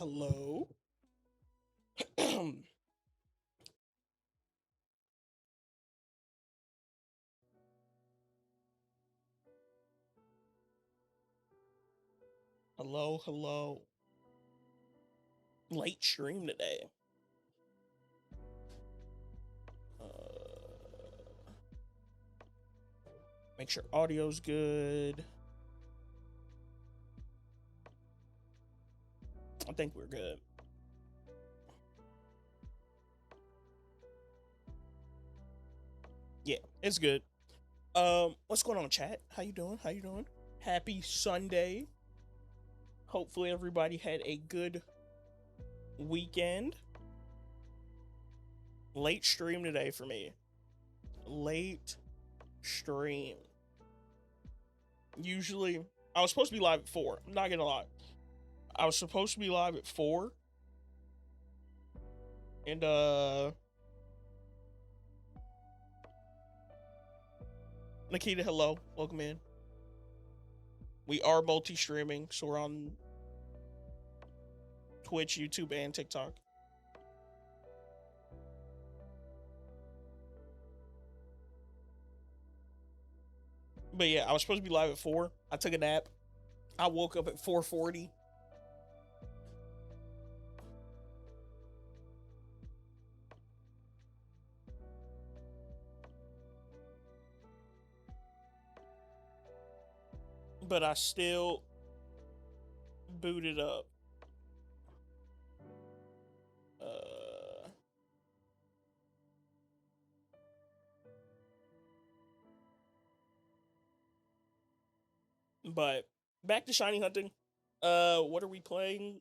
Hello. Hello, hello. Late stream today. Make sure audio's good. I think we're good. Yeah, it's good. What's going on, chat? How you doing? How you doing? Happy Sunday. Hopefully everybody had a good weekend. Late stream today for me. Late stream. Usually, I was supposed to be live at 4. I'm not gonna lie. I was supposed to be live at 4. And, Nikita, hello. Welcome in. We are multi-streaming, so we're on Twitch, YouTube, and TikTok. But yeah, I was supposed to be live at 4. I took a nap. I woke up at 4:40. But I still booted up. But back to shiny hunting. What are we playing?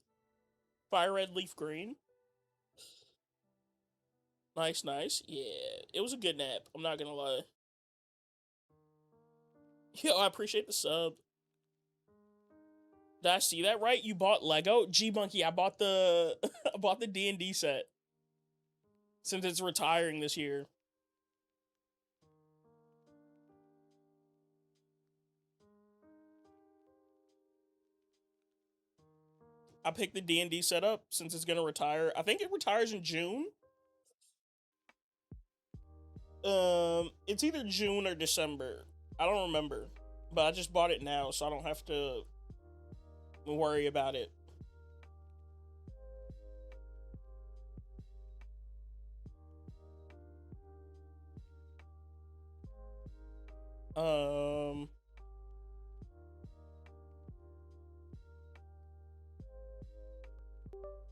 Fire red, leaf green. Nice, nice. Yeah, it was a good nap. I'm not gonna lie. Yo, I appreciate the sub. Did I see that right? You bought Lego? G Monkey, I bought the I bought the D&D set. Since it's retiring this year. I picked the D&D setup since it's gonna retire. I think it retires in June. It's either June or December. I don't remember, but I just bought it now, so I don't have to worry about it. Um,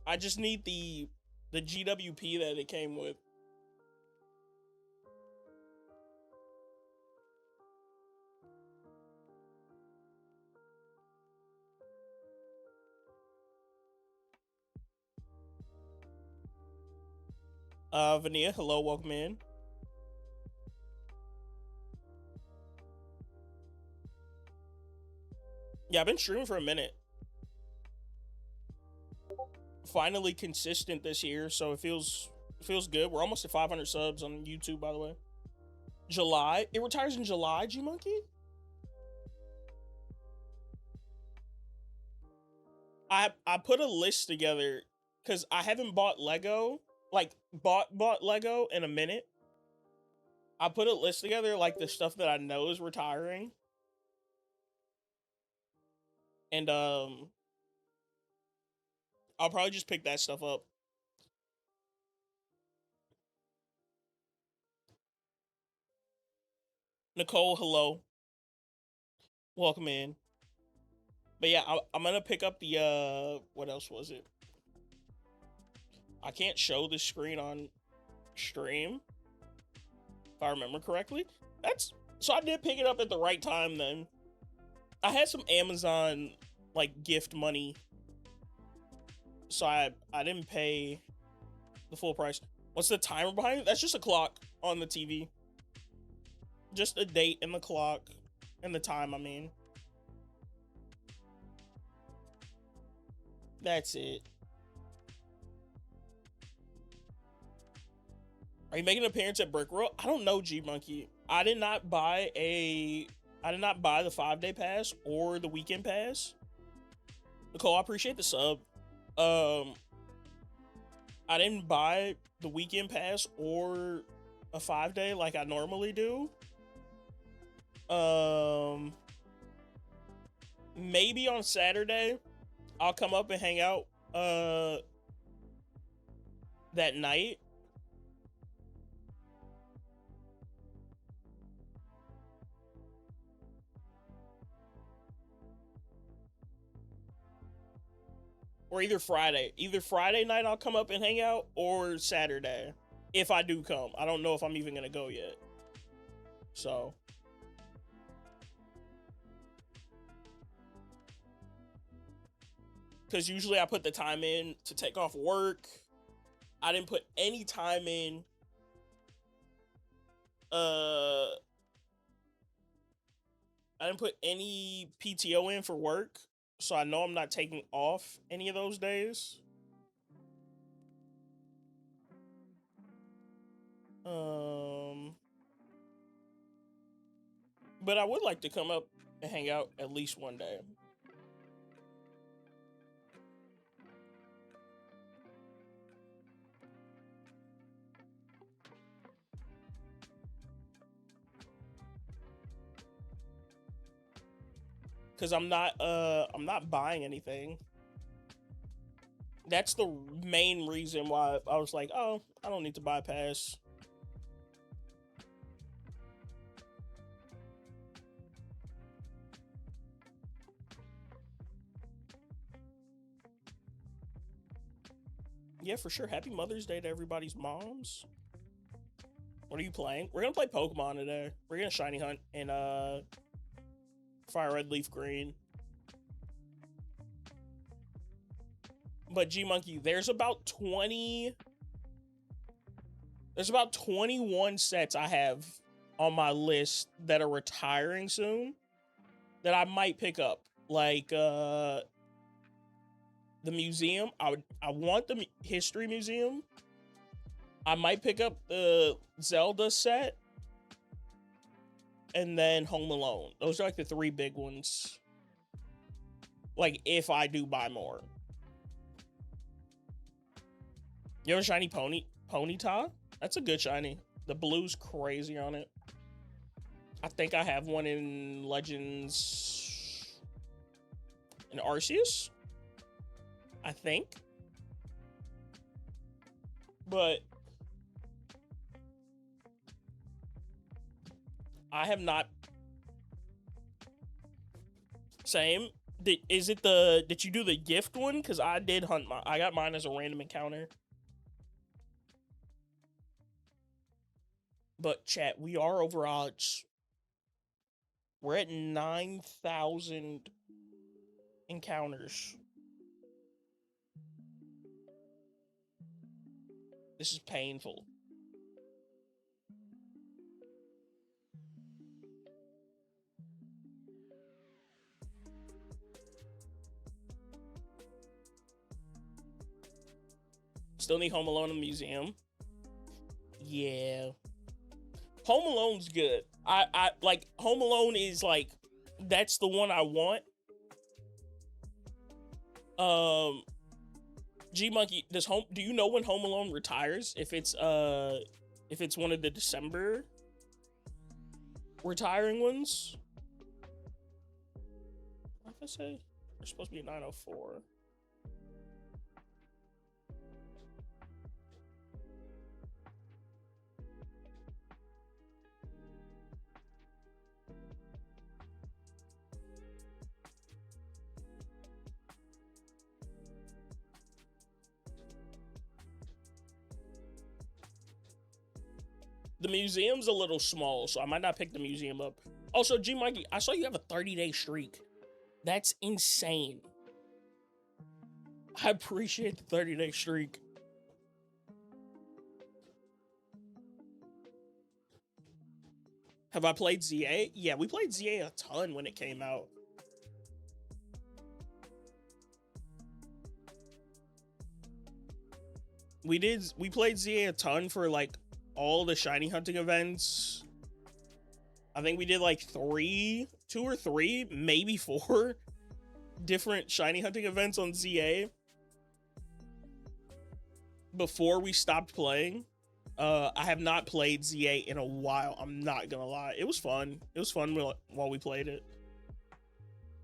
I just need the GWP that it came with. Vania, hello, welcome in. Yeah, I've been streaming for a minute. Finally consistent this year, so it feels good. We're almost at 500 subs on YouTube, by the way. July? It retires in July, G Monkey? I put a list together because I haven't bought Lego, like bought Lego in a minute. I put a list together like the stuff that I know is retiring. And I'll probably just pick that stuff up. Nicole, hello. Welcome in. But yeah, I'm gonna pick up the what else was it? I can't show the screen on stream if I remember correctly. That's so I did pick it up at the right time then. I had some Amazon like gift money, so I didn't pay the full price. What's the timer behind it? That's just a clock on the TV. Just a date and the clock and the time, I mean. That's it. Are you making an appearance at Brick World? I don't know, G Monkey. I did not buy the 5-day pass or the weekend pass. Nicole, I appreciate the sub. Um, I didn't buy the weekend pass or a 5-day like I normally do. Um, maybe on Saturday I'll come up and hang out that night. Or either Friday night I'll come up and hang out, or Saturday if I do come. I don't know if I'm even gonna go yet. So because usually I put the time in to take off work. I didn't put any time in. I didn't put any PTO in for work, so I know I'm not taking off any of those days. But I would like to come up and hang out at least one day. Cause I'm not buying anything. That's the main reason why I was like, oh, I don't need to buy a pass. Yeah, for sure. Happy Mother's Day to everybody's moms. What are you playing? We're gonna play Pokemon today. We're gonna shiny hunt in Fire Red Leaf Green. But G Monkey, there's about 21 sets I have on my list that are retiring soon that I might pick up. Like the museum. I want the history museum. I might pick up the Zelda set. And then Home Alone. Those are like the 3 big ones. Like, if I do buy more. You have a shiny Ponyta? That's a good shiny. The blue's crazy on it. I think I have one in Legends in Arceus. I think. But I have not. Same. Did you do the gift one? Because I did hunt I got mine as a random encounter. But chat, we are over odds. We're at 9,000 encounters. This is painful. Still need Home Alone in the museum. Yeah. Home Alone's good. I like Home Alone is like that's the one I want. G Monkey, do you know when Home Alone retires? If it's one of the December retiring ones? What did I say? There's supposed to be a 904. The museum's a little small, so I might not pick the museum up. Also, G Mikey, I saw you have a 30-day streak. That's insane. I appreciate the 30-day streak. Have I played ZA? Yeah, we played ZA a ton when it came out. We played ZA a ton for like all the shiny hunting events. I think we did like 2 or 3, maybe 4 different shiny hunting events on ZA. before we stopped playing, I have not played Z8 in a while. I'm not gonna lie. It was fun. It was fun while we played it.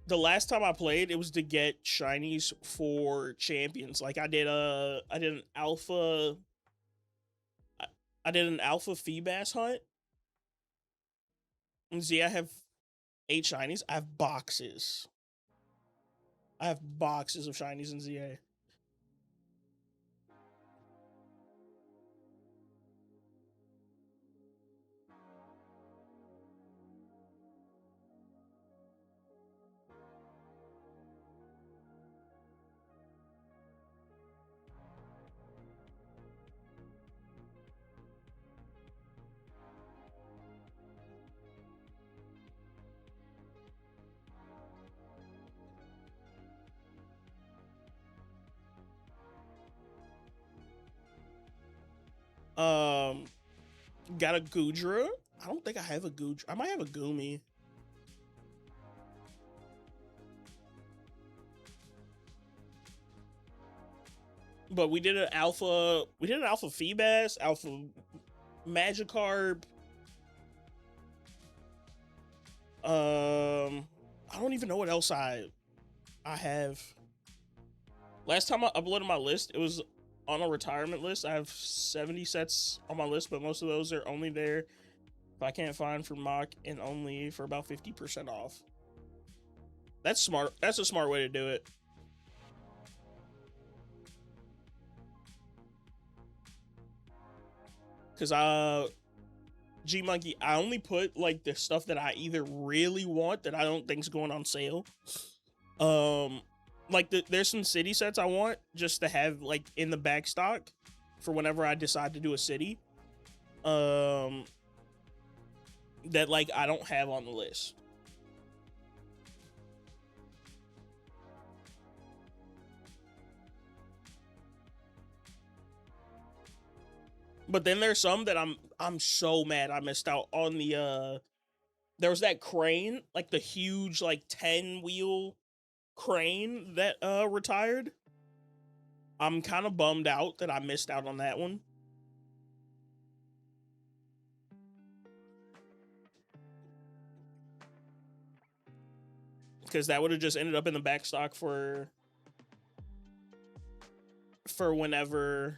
The last time I played, it was to get shinies for champions. Like I did an alpha, I did an alpha Feebas hunt. And Z, I have 8 shinies. I have boxes. I have boxes of shinies in ZA. Um, got a Goodra. I don't think I have a Goodra. I might have a Goomy. But we did an alpha. We did an alpha Feebas, alpha Magikarp. I don't even know what else I have. Last time I uploaded my list, it was on a retirement list. I have 70 sets on my list, but most of those are only there if I can't find for mock and only for about 50% off. That's smart. That's a smart way to do it. Cause G Monkey, I only put like the stuff that I either really want that I don't think's going on sale. Like there's some city sets I want just to have like in the back stock for whenever I decide to do a city. That like I don't have on the list. But then there's some that I'm so mad I missed out on the there was that crane, like the huge like 10 wheel crane that retired. I'm kind of bummed out that I missed out on that one. Because that would have just ended up in the back stock for whenever.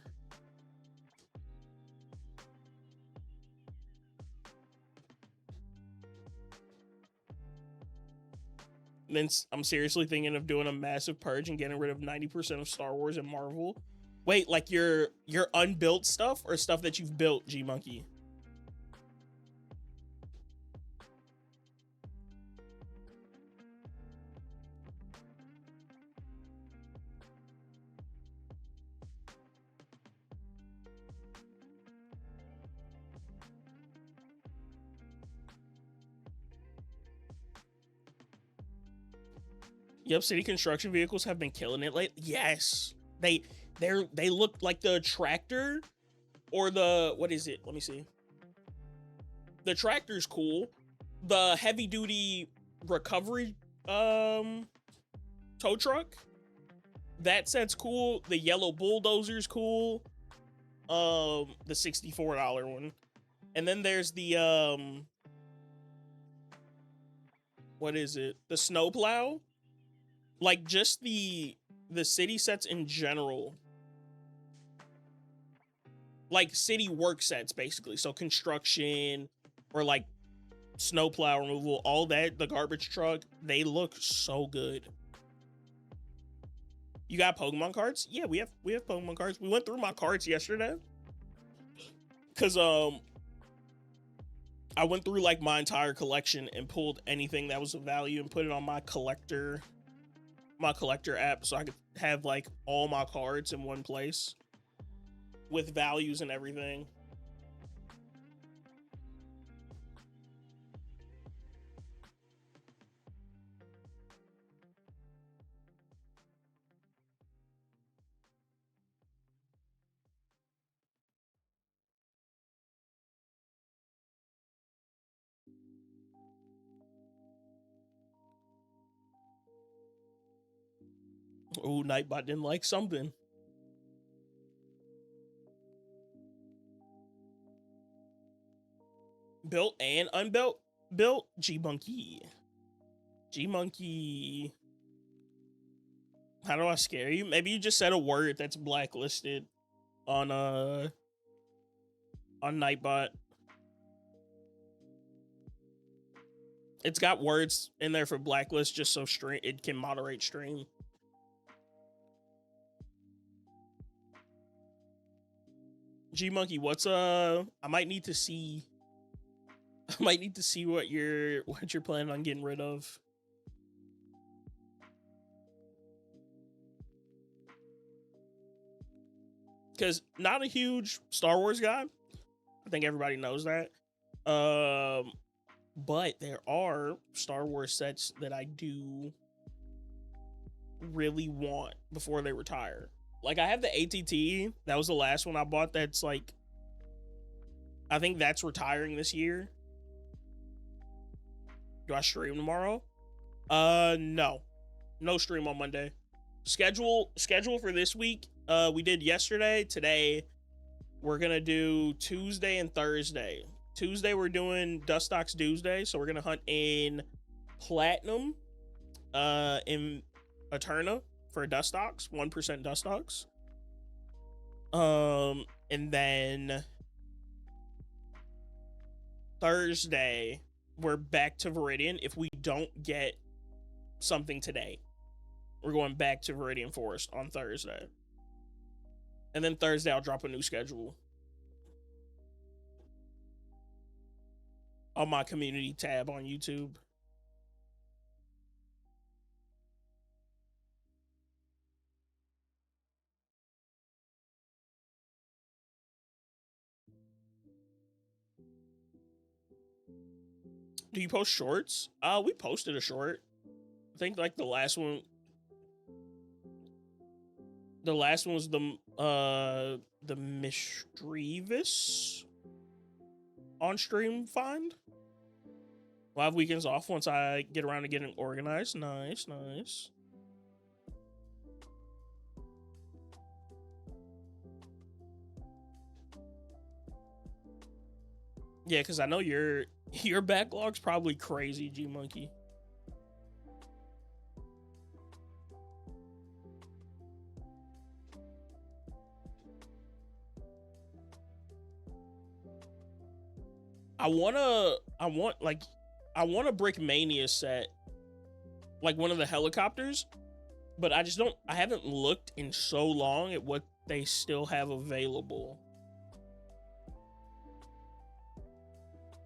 Then I'm seriously thinking of doing a massive purge and getting rid of 90% of Star Wars and Marvel. Wait, like your unbuilt stuff or stuff that you've built, G Monkey? Yep, city construction vehicles have been killing it late. Yes, they look like the tractor or the what is it? Let me see. The tractor's cool. The heavy duty recovery tow truck, that set's cool. The yellow bulldozer's cool. The $64 one, and then there's the what is it? The snowplow. Like just the city sets in general, like city work sets basically. So construction or like snowplow removal, all that, the garbage truck, they look so good. You got Pokemon cards? Yeah, we have Pokemon cards. We went through my cards yesterday. Cause I went through like my entire collection and pulled anything that was of value and put it on my collector app so I could have like all my cards in one place with values and everything. Oh, Nightbot didn't like something. Built and unbuilt? Built? G-Monkey. G-Monkey. How do I scare you? Maybe you just said a word that's blacklisted on Nightbot. It's got words in there for blacklist just so stream it can moderate stream. G-Monkey, what's I might need to see what you're planning on getting rid of. Because not a huge Star Wars guy. I think everybody knows that. But there are Star Wars sets that I do really want before they retire. Like, I have the ATT. That was the last one I bought. That's like, I think that's retiring this year. Do I stream tomorrow? No stream on Monday. Schedule for this week. We did yesterday. Today we're gonna do Tuesday and Thursday. Tuesday we're doing Dustox Tuesday, so we're gonna hunt in Platinum, in Eterna for Dustox, 1% Dustox. And then Thursday we're back to Viridian. If we don't get something today, we're going back to Viridian Forest on Thursday. And then Thursday I'll drop a new schedule on my community tab on YouTube. Do you post shorts? We posted a short. I think like the last one was the Mischievous on stream find. We'll have weekends off once I get around to getting organized. Nice. Yeah, because I know your backlog's probably crazy, G-Monkey. I want a Brick Mania set, like one of the helicopters, but I haven't looked in so long at what they still have available.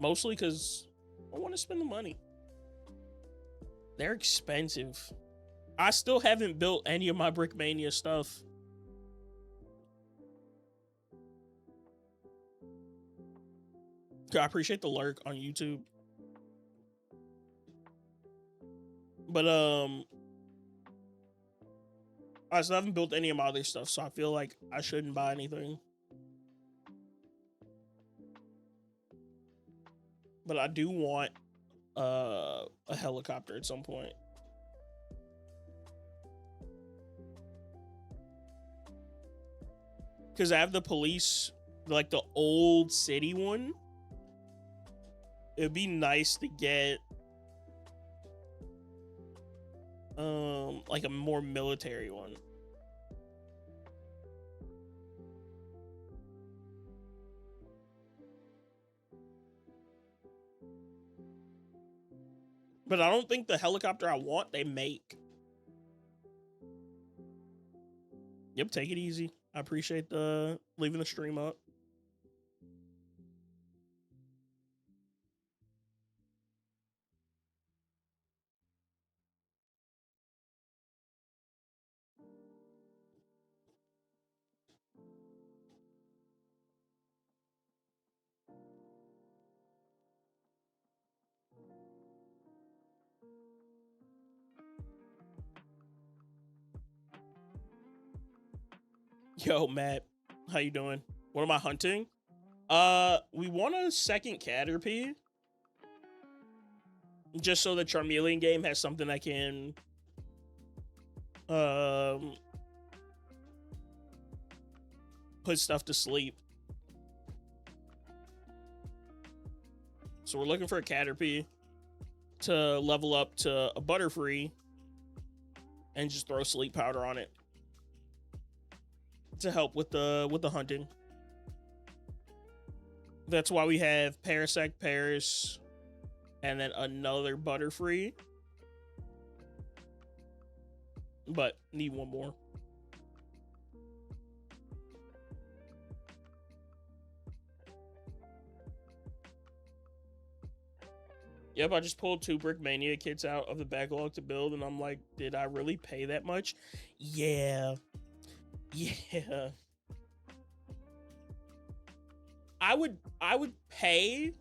Mostly because I want to spend the money. They're expensive. I still haven't built any of my Brick Mania stuff. I appreciate the lurk on YouTube. But I still haven't built any of my other stuff, so I feel like I shouldn't buy anything. But I do want a helicopter at some point. Because I have the police, like the old city one. It'd be nice to get like a more military one. But I don't think the helicopter I want they make. Yep, take it easy. I appreciate the leaving the stream up. Yo, Matt, how you doing? What am I hunting? We want a second Caterpie. Just so the Charmeleon game has something I can put stuff to sleep. So we're looking for a Caterpie to level up to a Butterfree and just throw sleep powder on it to help with the hunting. That's why we have Parasect, Paris, and then another Butterfree. But need one more. Yep, I just pulled 2 Brick Mania kits out of the backlog to build, and I'm like, did I really pay that much? Yeah. Yeah. I would pay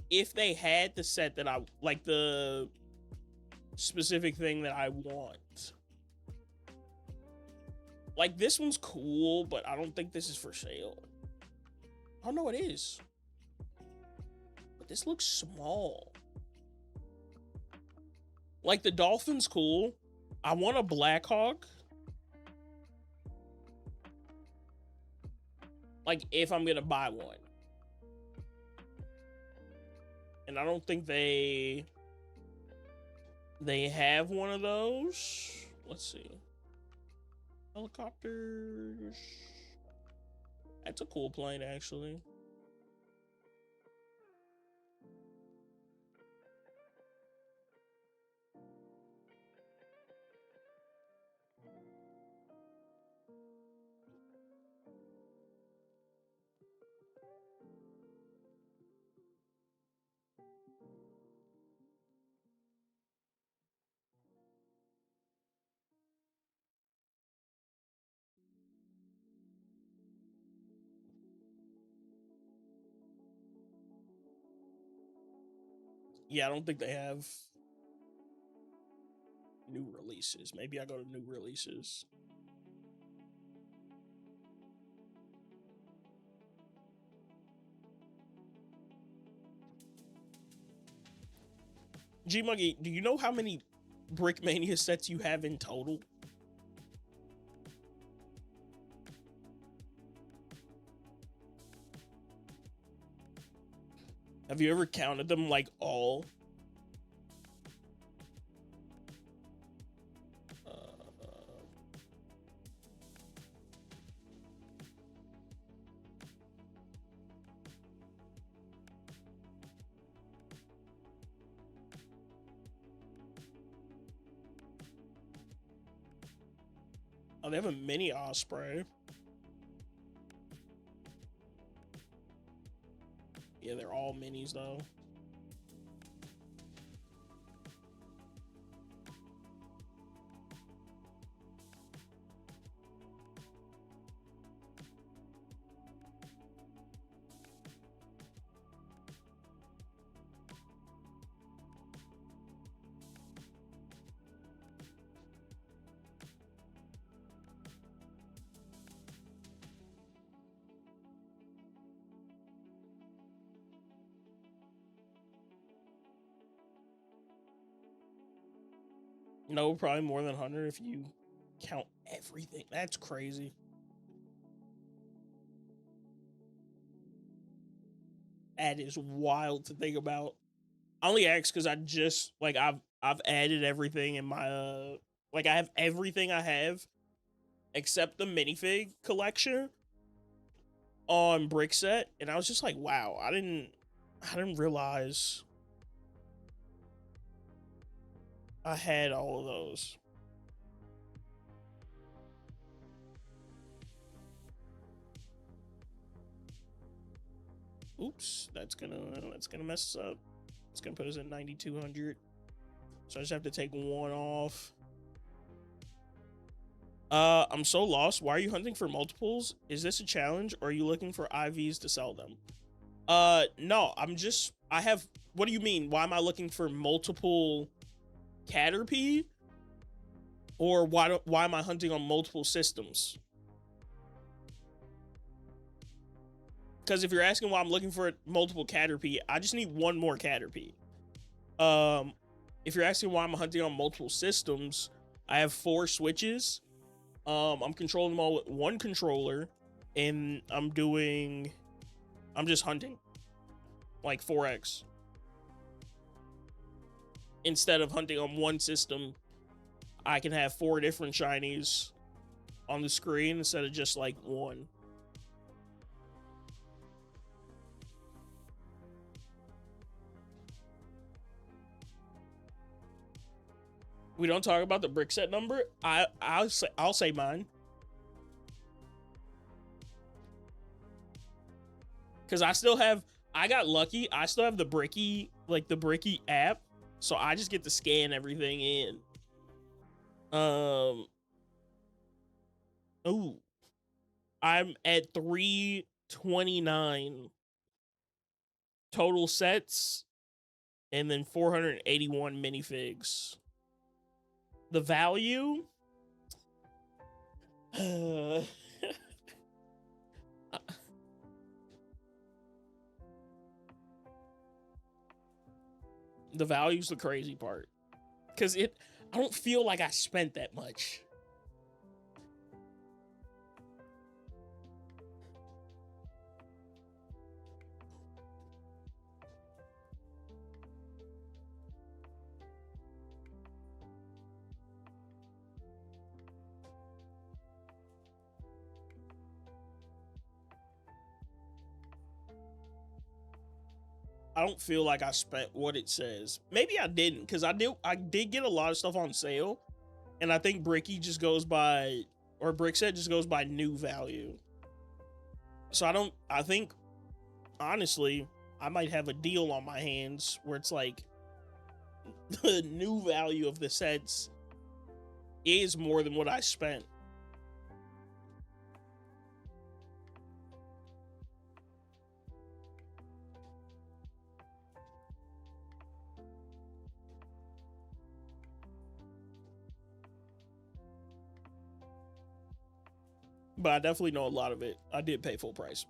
if they had the set that I like, the specific thing that I want. Like, this one's cool, but I don't think this is for sale. Oh no, it is. But this looks small. Like, the Dolphin's cool. I want a Blackhawk. Like, if I'm gonna buy one. And I don't think they have one of those. Let's see. Helicopters. That's a cool plane, actually. Yeah, I don't think they have new releases. Maybe I go to new releases. G Muggy, do you know how many Brick Mania sets you have in total? Have you ever counted them, like, all? Oh, they have a mini Osprey. Yeah, they're all minis, though. No, probably more than 100 if you count everything. That's crazy. That is wild to think about. I only asked because I just, like, I've added everything in my like, I have everything I have except the minifig collection on Brickset, and I was just like, wow, I didn't realize I had all of those. Oops, that's gonna mess us up. It's gonna put us at 9,200. So I just have to take one off. I'm so lost. Why are you hunting for multiples? Is this a challenge, or are you looking for IVs to sell them? No, I have, what do you mean? Why am I looking for multiple Caterpie? Or why am I hunting on multiple systems? Because if you're asking why I'm looking for multiple Caterpie, I just need one more Caterpie. If you're asking why I'm hunting on multiple systems, I have 4 switches. I'm controlling them all with one controller, and I'm just hunting. like 4x. Instead of hunting on one system, I can have 4 different shinies on the screen instead of just like one. We don't talk about the brick set number. I'll say mine. Cause I got lucky. I still have the Bricky, like the Bricky app. So I just get to scan everything in. Ooh. I'm at 329 total sets and then 481 minifigs. The value? The value's the crazy part. Cause I don't feel like I spent that much. I don't feel like I spent what it says. Maybe I didn't, because I did get a lot of stuff on sale. And I think Bricky just goes by, or Brickset just goes by new value. So I think, honestly, I might have a deal on my hands where it's like the new value of the sets is more than what I spent. But I definitely know a lot of it. I did pay full price.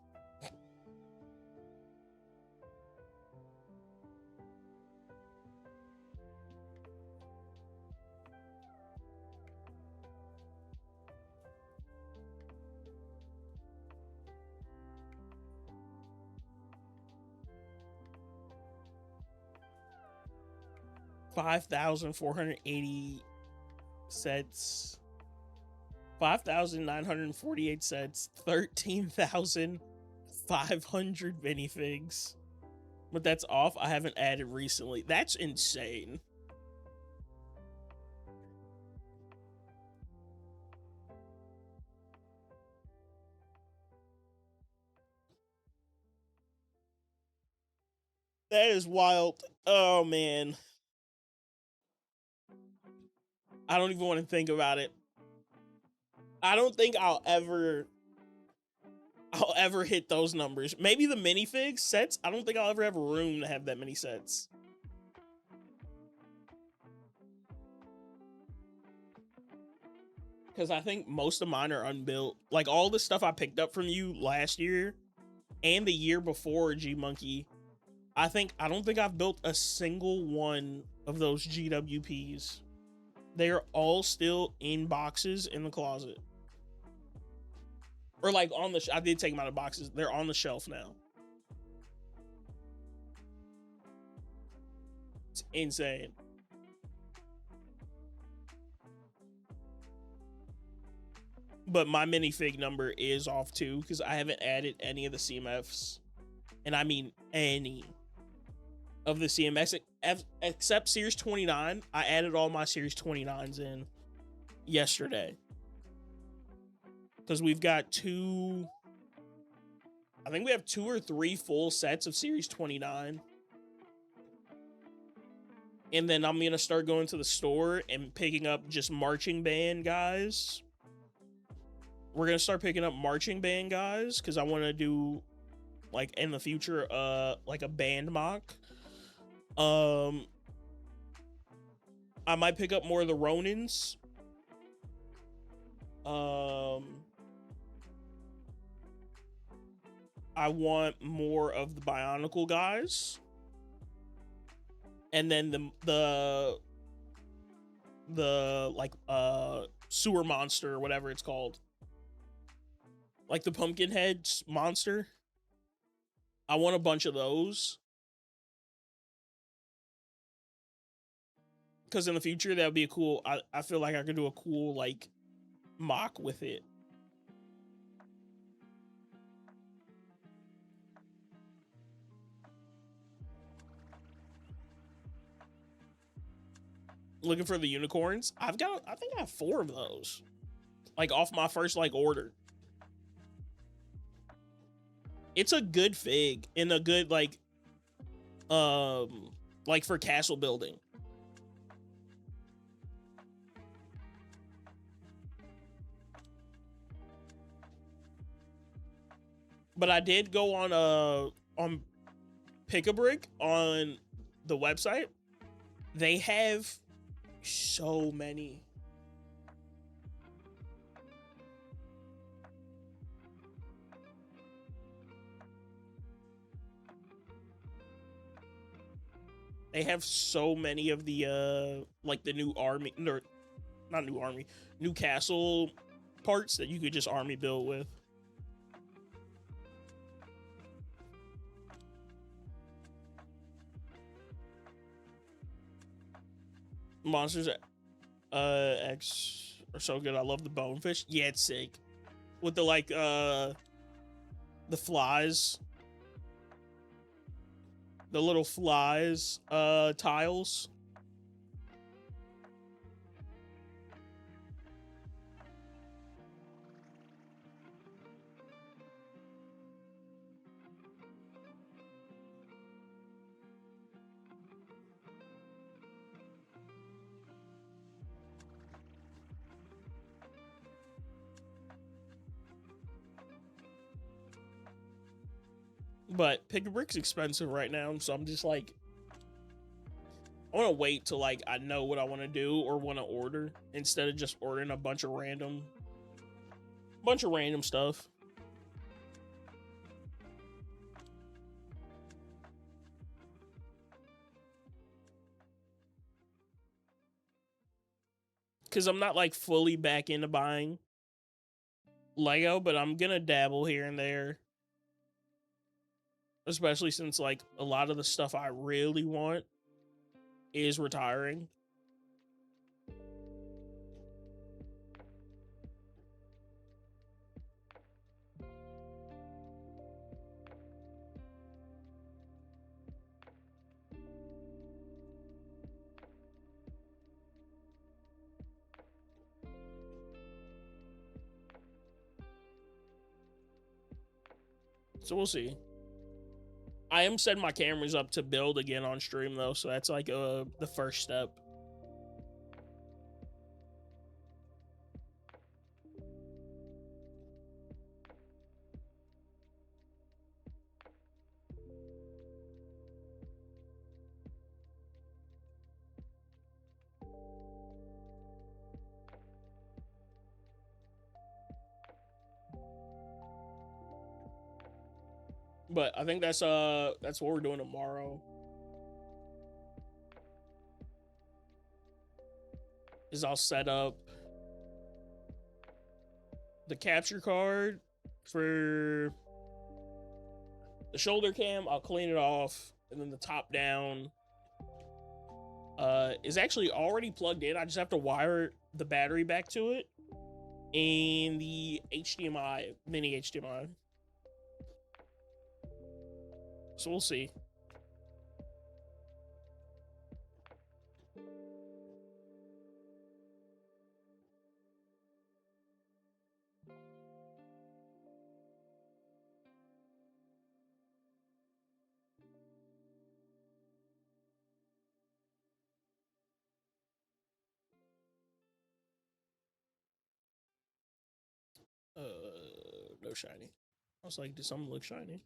$5,480 sets. 5,948 sets, 13,500 minifigs. But that's off. I haven't added recently. That's insane. That is wild. Oh man. I don't even want to think about it. I don't think I'll ever hit those numbers. Maybe the minifig sets. I don't think I'll ever have room to have that many sets. Because I think most of mine are unbuilt. Like all the stuff I picked up from you last year and the year before, G Monkey, I don't think I've built a single one of those GWPs. They are all still in boxes in the closet. Or like on the, I did take them out of boxes. They're on the shelf now. It's insane. But my minifig number is off too, because I haven't added any of the CMFs. And I mean any of the CMX except Series 29. I added all my Series 29s in yesterday. Because we've got I think we have 2 or 3 full sets of Series 29. And then I'm going to start going to the store and picking up just marching band guys. We're going to start picking up marching band guys because I want to do, like, in the future, like a band mock. I might pick up more of the Ronins. I want more of the Bionicle guys. And then the like sewer monster or whatever it's called. Like the pumpkin head monster. I want a bunch of those. because in the future that would be a cool. I feel like I could do a cool like mock with it. Looking for the unicorns. I think I have 4 of those. Like off my first like order. It's a good fig and a good like for castle building. But I did go on Pick-a-Brick on the website. They have so many. They have so many of the like the new army, or not new army, new castle parts that you could just army build with. Monsters X are so good. I love the bonefish. Yeah, it's sick. With the like the flies. The little flies tiles. But Pick-a-Brick's expensive right now, so I'm just like, I want to wait till like I know what I want to do or want to order instead of just ordering a bunch of random stuff. Cause I'm not like fully back into buying Lego, but I'm gonna dabble here and there. Especially since like a lot of the stuff I really want is retiring. So we'll see. I am setting my cameras up to build again on stream though, so that's like the first step. But I think that's what we're doing tomorrow. Is I'll set up the capture card for the shoulder cam. I'll clean it off, and then the top down is actually already plugged in. I just have to wire the battery back to it and the HDMI, mini HDMI. So we'll see. No shiny. I was like, does something look shiny?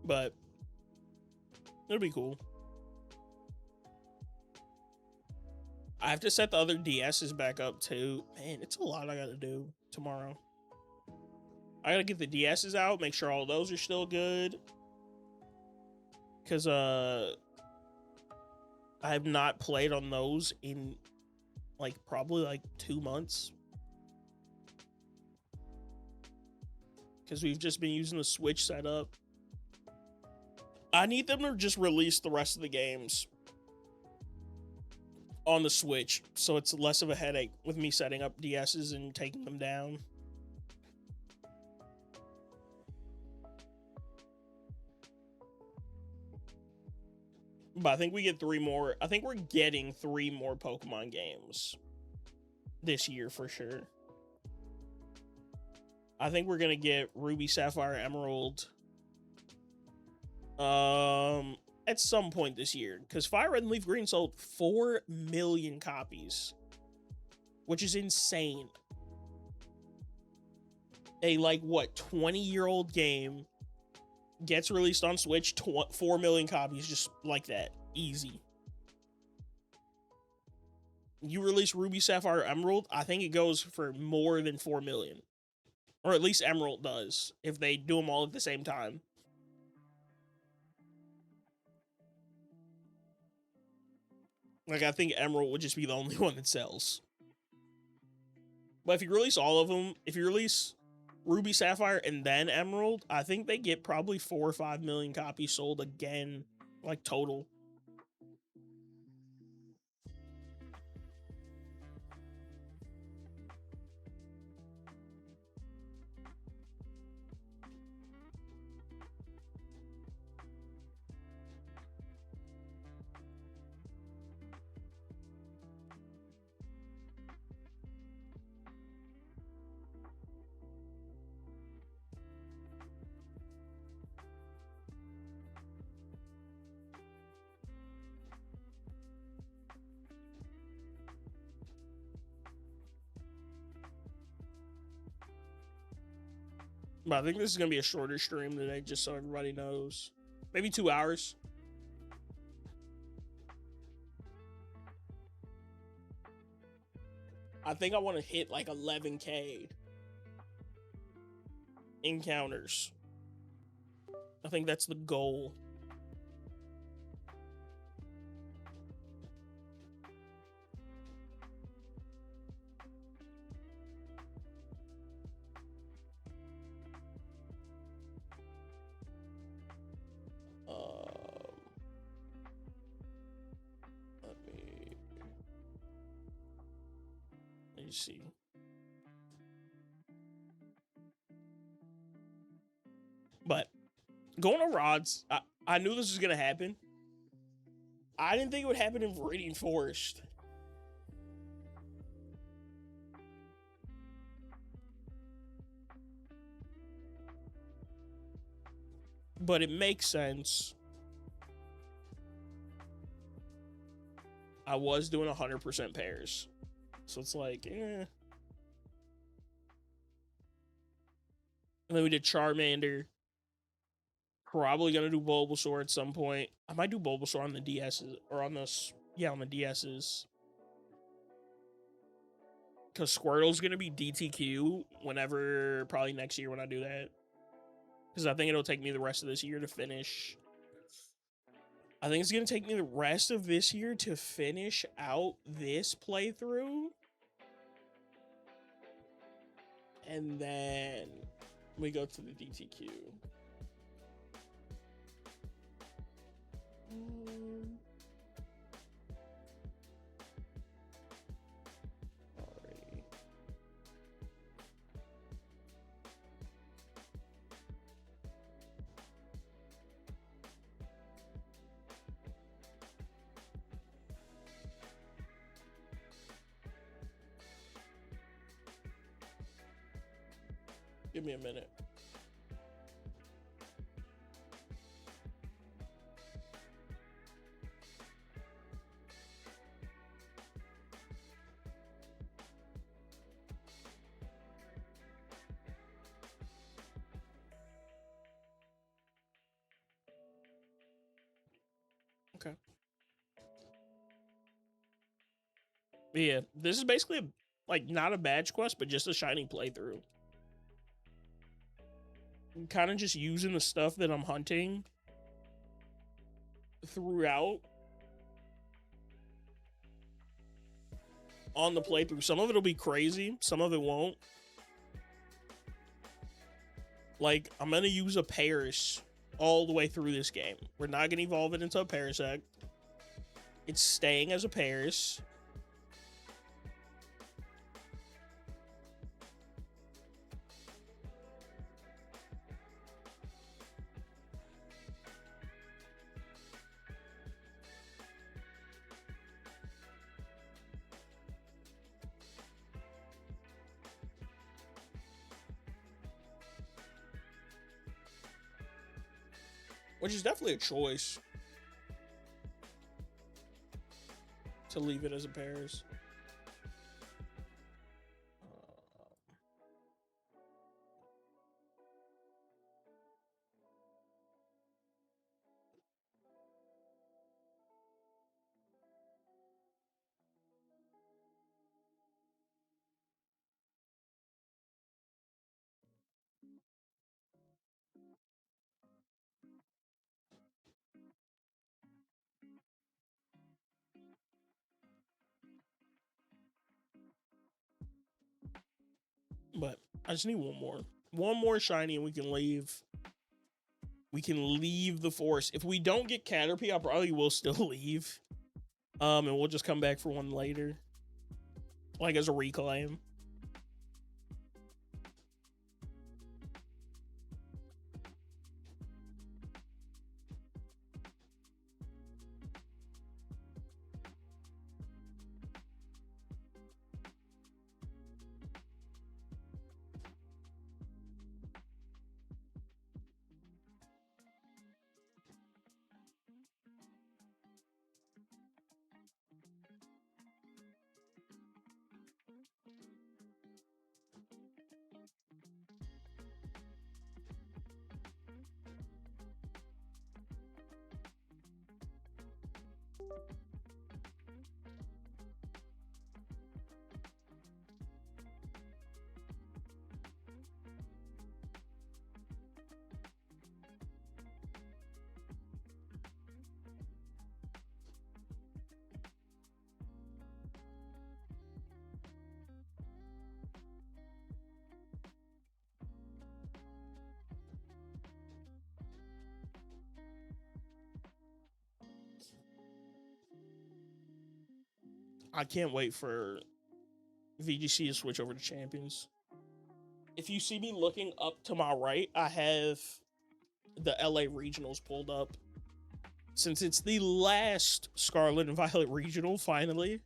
but it'll be cool. I have to set the other DSs back up too. Man, it's a lot I gotta do tomorrow. I gotta get the DSs out, make sure all those are still good. Cause I have not played on those in like probably like 2 months. Cause we've just been using the Switch setup. I need them to just release the rest of the games on the Switch, so it's less of a headache with me setting up DSs and taking them down. But I think we get 3 more. I think we're getting 3 more Pokemon games this year for sure. I think we're gonna get Ruby, Sapphire, Emerald at some point this year, because Fire Red and Leaf Green sold 4 million copies, which is insane. A like what 20-year-old game gets released on Switch, 4 million copies just like that, easy. You release Ruby, Sapphire, Emerald, I think it goes for more than 4 million, or at least Emerald does if they do them all at the same time. Like, I think Emerald would just be the only one that sells. But if you release all of them, if you release Ruby, Sapphire, and then Emerald, I think they get probably 4 or 5 million copies sold again, like total. But I think this is going to be a shorter stream today, just so everybody knows. Maybe 2 hours. I think I want to hit like 11K encounters. I think that's the goal. Let me see. But going to Rods, I knew this was going to happen. I didn't think it would happen in Viridian Forest. But it makes sense. I was doing 100% pairs. So it's like, eh. And then we did Charmander. Probably gonna do Bulbasaur at some point. I might do Bulbasaur on the DSs, or on this, yeah, on the DSs. Because Squirtle's gonna be DTQ whenever, probably next year when I do that. Because I think it'll take me the rest of this year to finish. I think it's gonna take me the rest of this year to finish out this playthrough. And then we go to the DTQ. Alrighty. Give me a minute. Okay. But yeah, this is basically like not a badge quest, but just a shiny playthrough. I'm kind of just using the stuff that I'm hunting throughout on the playthrough. Some of it'll be crazy, some of it won't. Like, I'm gonna use a Paris all the way through this game. We're not gonna evolve it into a Parasect. It's staying as a Paris. Which is definitely a choice to leave it as a Paris. But I just need one more. One more shiny and we can leave. We can leave the forest. If we don't get Caterpie, I probably will still leave. And we'll just come back for one later. Like as a reclaim. I can't wait for VGC to switch over to champions. If you see me looking up to my right, I have the LA regionals pulled up. Since it's the last Scarlet and Violet regional, finally.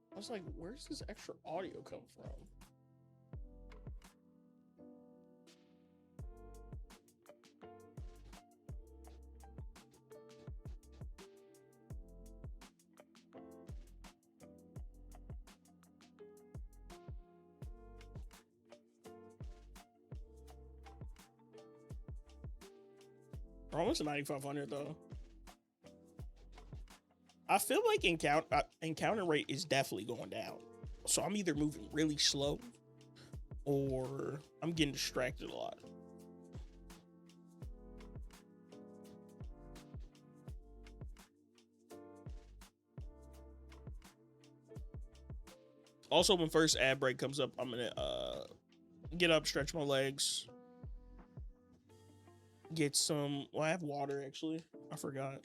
I was like, where's this extra audio come from? We're almost 9,500 though. I feel like encounter rate is definitely going down. So I'm either moving really slow or I'm getting distracted a lot. Also, when first ad break comes up, I'm gonna get up, stretch my legs, get some. Well, I have water actually. I forgot.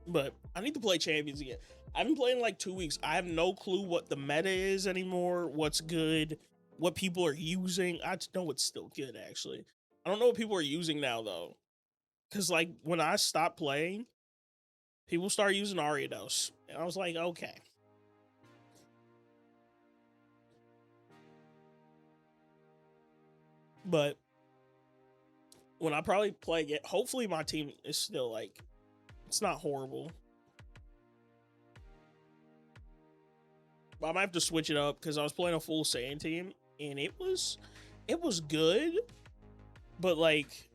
But I need to play Champions again. I've been playing like 2 weeks. I have no clue what the meta is anymore, what's good, what people are using. I just know it's still good, actually. I don't know what people are using now, though. Because, like, when I stopped playing, people started using Ariados. And I was like, okay. But when I probably play it, hopefully my team is still, like, it's not horrible. I might have to switch it up because I was playing a full sand team and it was good, but like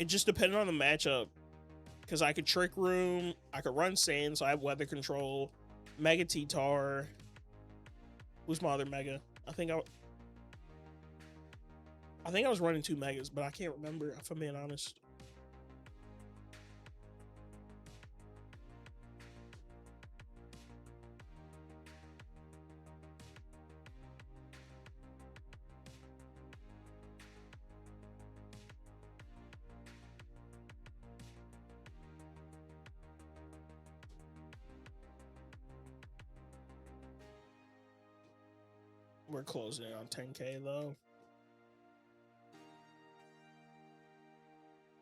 it just depended on the matchup because I could trick room, I could run sand, so I have weather control, mega T-Tar. Who's my other mega? I think I was running 2 megas, but I can't remember if I'm being honest. We're closing in on 10K though.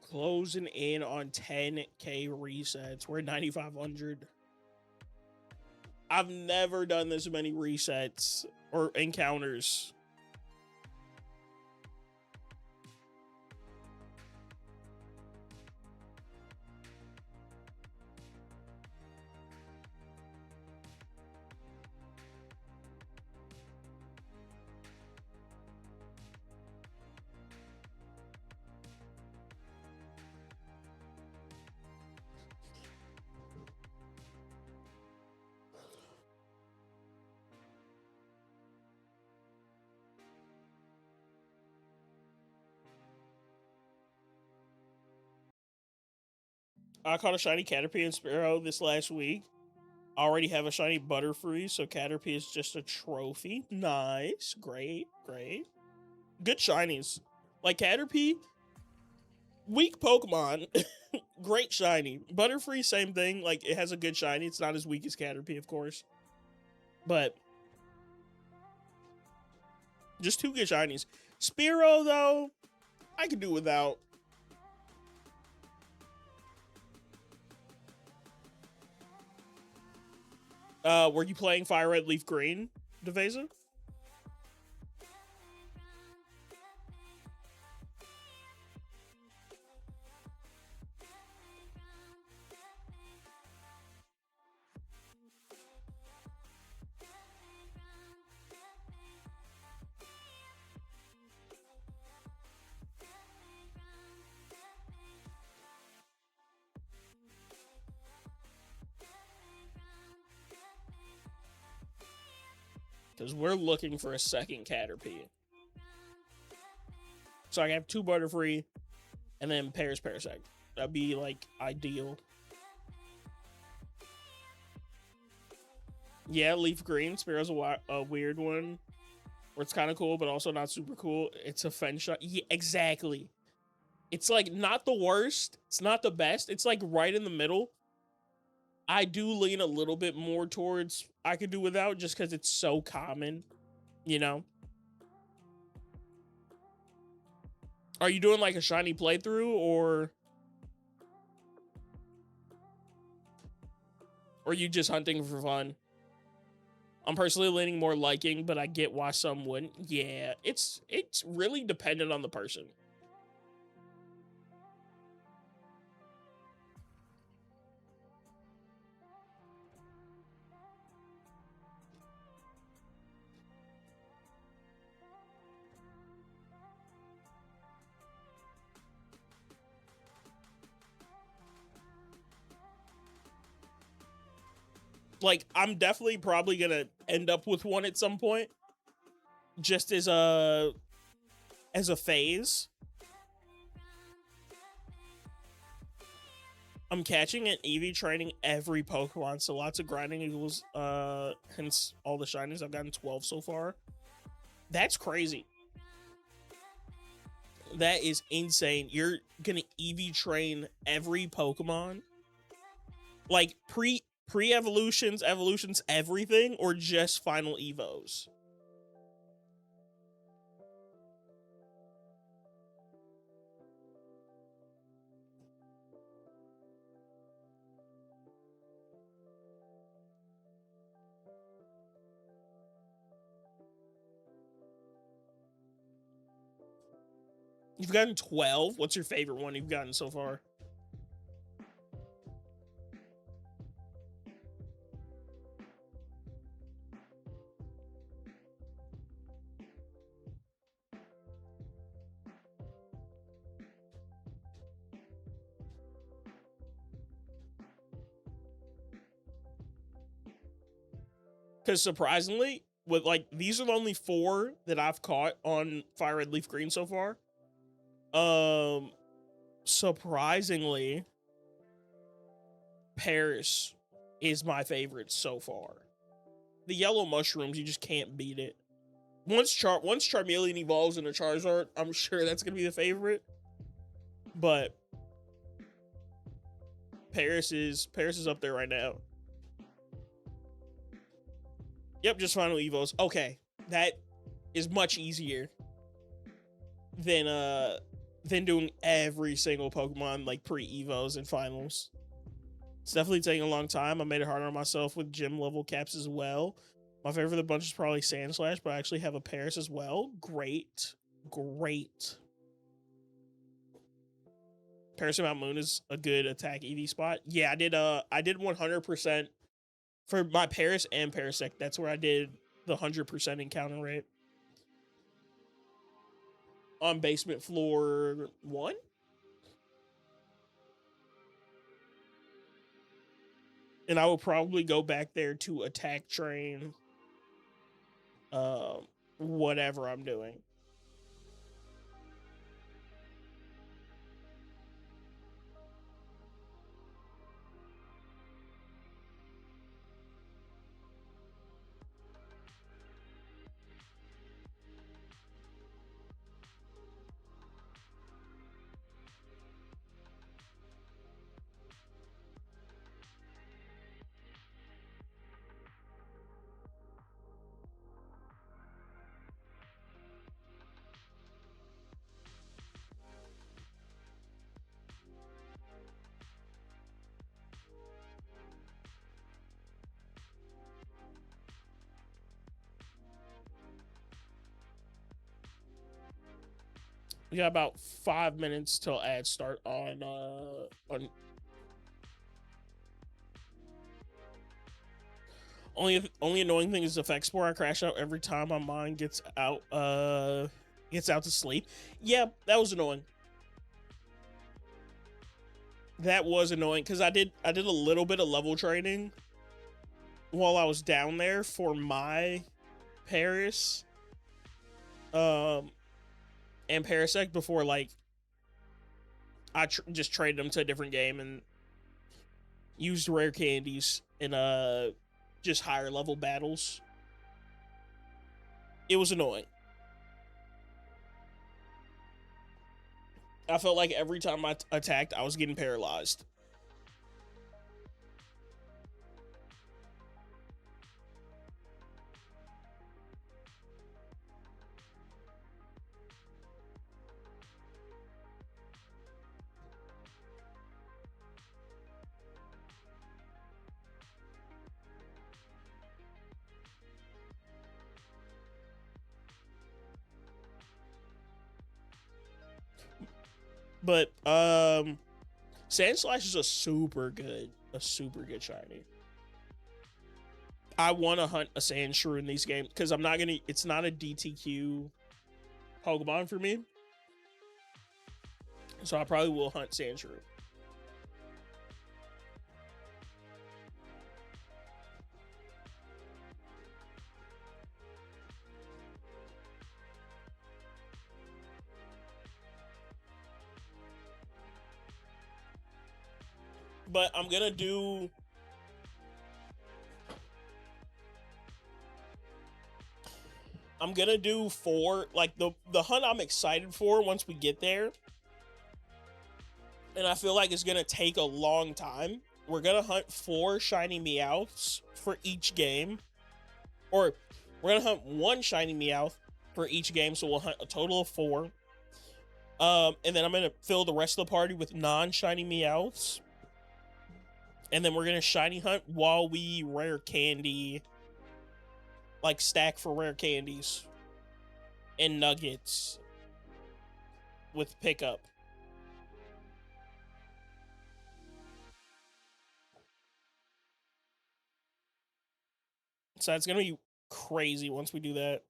Closing in on 10K resets. We're at 9,500. I've never done this many resets or encounters. I caught a shiny Caterpie and Sparrow this last week. I already have a shiny Butterfree, so Caterpie is just a trophy. Nice. Great. Great. Good shinies. Like Caterpie, weak Pokemon. Great shiny. Butterfree, same thing. Like, it has a good shiny. It's not as weak as Caterpie, of course. But just 2 good shinies. Spearow, though, I could do without. Were you playing Fire Red Leaf Green, Deveza? Because we're looking for a second Caterpie. So I have 2 Butterfree and then Parasect. That'd be like ideal. Yeah, Leaf Green. Sparrow's a weird one. Where it's kind of cool, but also not super cool. It's a fence shot. Yeah, exactly. It's like not the worst. It's not the best. It's like right in the middle. I do lean a little bit more towards I could do without just because it's so common, you know? Are you doing like a shiny playthrough or are you just hunting for fun? I'm personally leaning more liking, but I get why some wouldn't. Yeah, it's really dependent on the person. Like, I'm definitely probably gonna end up with one at some point, just as a phase. I'm catching and EV training every Pokemon, so lots of grinding equals hence all the shinies. I've gotten 12 so far. That's crazy. That is insane. You're gonna EV train every Pokemon? Like pre-evolutions, evolutions, everything, or just final Evos? You've gotten 12? What's your favorite one you've gotten so far? Because surprisingly, with like, these are the only 4 that I've caught on Fire Red Leaf Green so far. Surprisingly, Paris is my favorite so far. The yellow mushrooms, you just can't beat it. Once Charmeleon evolves into Charizard, I'm sure that's gonna be the favorite. But Paris is up there right now. Yep, just final evos. Okay, that is much easier than doing every single Pokemon like pre-evos and finals. It's definitely taking a long time. I made it harder on myself with gym level caps as well. My favorite of the bunch is probably Sandslash, but I actually have a Paris as well. Great. Paris and Mount Moon is a good attack EV spot. Yeah, I did 100% for my Paris and Parasect. That's where I did the 100% encounter rate. On basement floor 1? And I will probably go back there to attack train whatever I'm doing. We got about 5 minutes till ads start on only annoying thing is effect spore. I crash out every time my mind gets out to sleep. Yeah, that was annoying. That was annoying because I did a little bit of level training while I was down there for my Paris and Parasect before, like, I just traded them to a different game and used rare candies in just higher level battles. It was annoying. I felt like every time I attacked, I was getting paralyzed. But Sandslash is a super good shiny. I want to hunt a Sandshrew in these games because it's not a DTQ Pokemon for me. So I probably will hunt Sandshrew. But I'm gonna do. I'm gonna do 4, like the hunt I'm excited for once we get there, and I feel like it's gonna take a long time. We're gonna hunt 4 shiny Meowths for each game, or we're gonna hunt 1 shiny Meowth for each game, so we'll hunt a total of 4. And then I'm gonna fill the rest of the party with non-shiny Meowths, and then we're gonna shiny hunt while we rare candy, like stack for rare candies and nuggets with pickup. So it's gonna be crazy once we do that.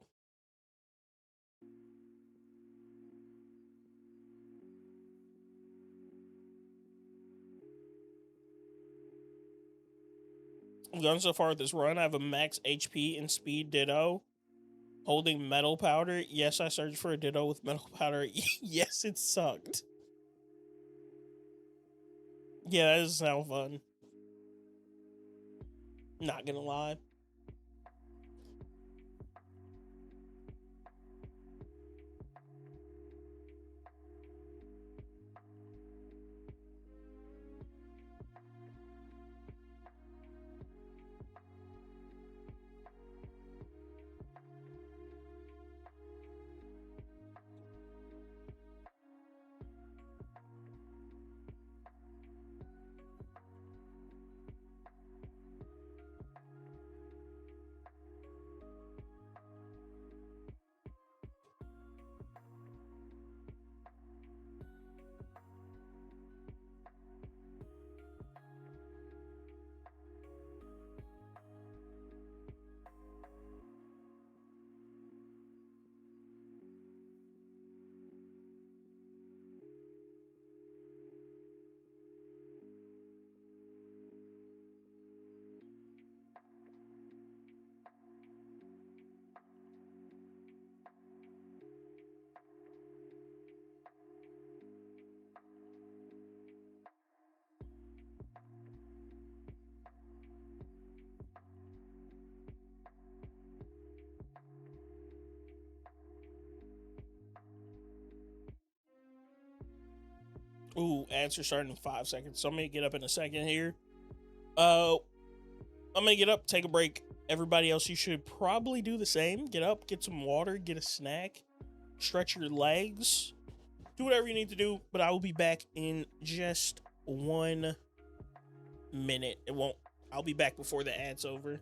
I've gone so far with this run. I have a max HP and speed Ditto. Holding metal powder. Yes, I searched for a Ditto with metal powder. Yes, it sucked. Yeah, that doesn't sound fun. Not gonna lie. Ooh, answer starting in 5 seconds. So I'm gonna get up in a second here. I'm gonna get up, take a break. Everybody else, you should probably do the same. Get up, get some water, get a snack, stretch your legs, do whatever you need to do. But I will be back in just 1 minute. It won't. I'll be back before the ad's over.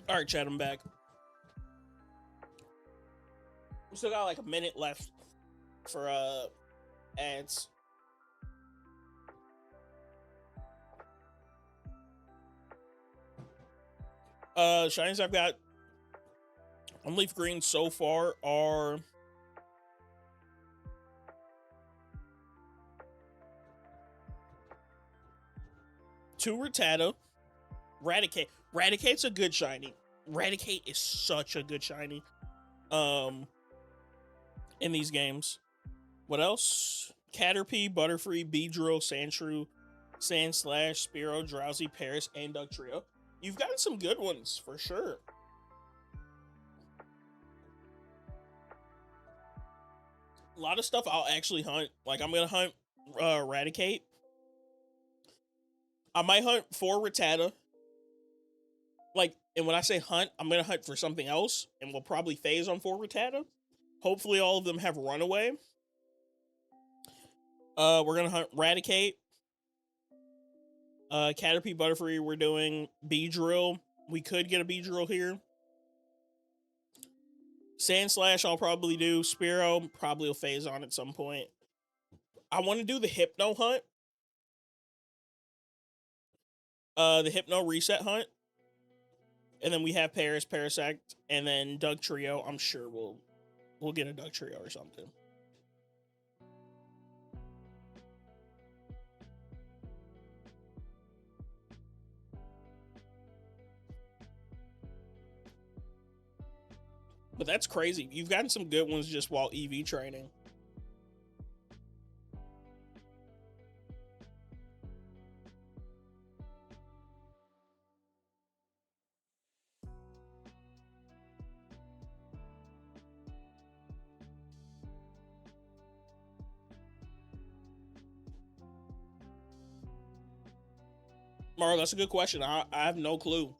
All right, Chad, I'm back. We still got like a minute left for ads. Shinies I've got on Leaf Green so far are two Rattata, Raticate. Raticate's a good shiny. Raticate is such a good shiny. In these games. What else? Caterpie, Butterfree, Beedrill, Sandshrew, Sandslash, Spearow, Drowsy, Paris, and Dugtrio. You've gotten some good ones for sure. A lot of stuff I'll actually hunt. Like I'm gonna hunt Raticate. I might hunt 4 Rattata. Like, and when I say hunt, I'm gonna hunt for something else, and we'll probably phase on 4 Rattata. Hopefully, all of them have Runaway. We're gonna hunt Raticate. Caterpie, Butterfree, we're doing Beedrill. We could get a Beedrill here. Sandslash, I'll probably do. Spearow, probably will phase on at some point. I want to do the Hypno hunt. The Hypno reset hunt. And then we have Paris, Parasect, and then Dugtrio. I'm sure we'll get a Dugtrio or something. But that's crazy. You've gotten some good ones just while EV training. Maro, that's a good question. I have no clue.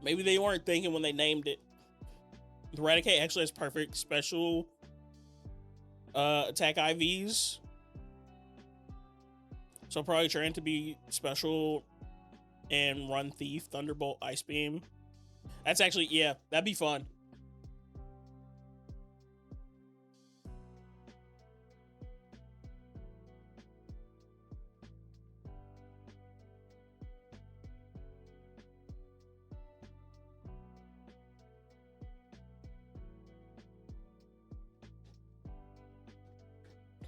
Maybe they weren't thinking when they named it. The Raticate actually has perfect special attack IVs. So probably trying to be special and run Thief, Thunderbolt, Ice Beam. That's actually, yeah, that'd be fun.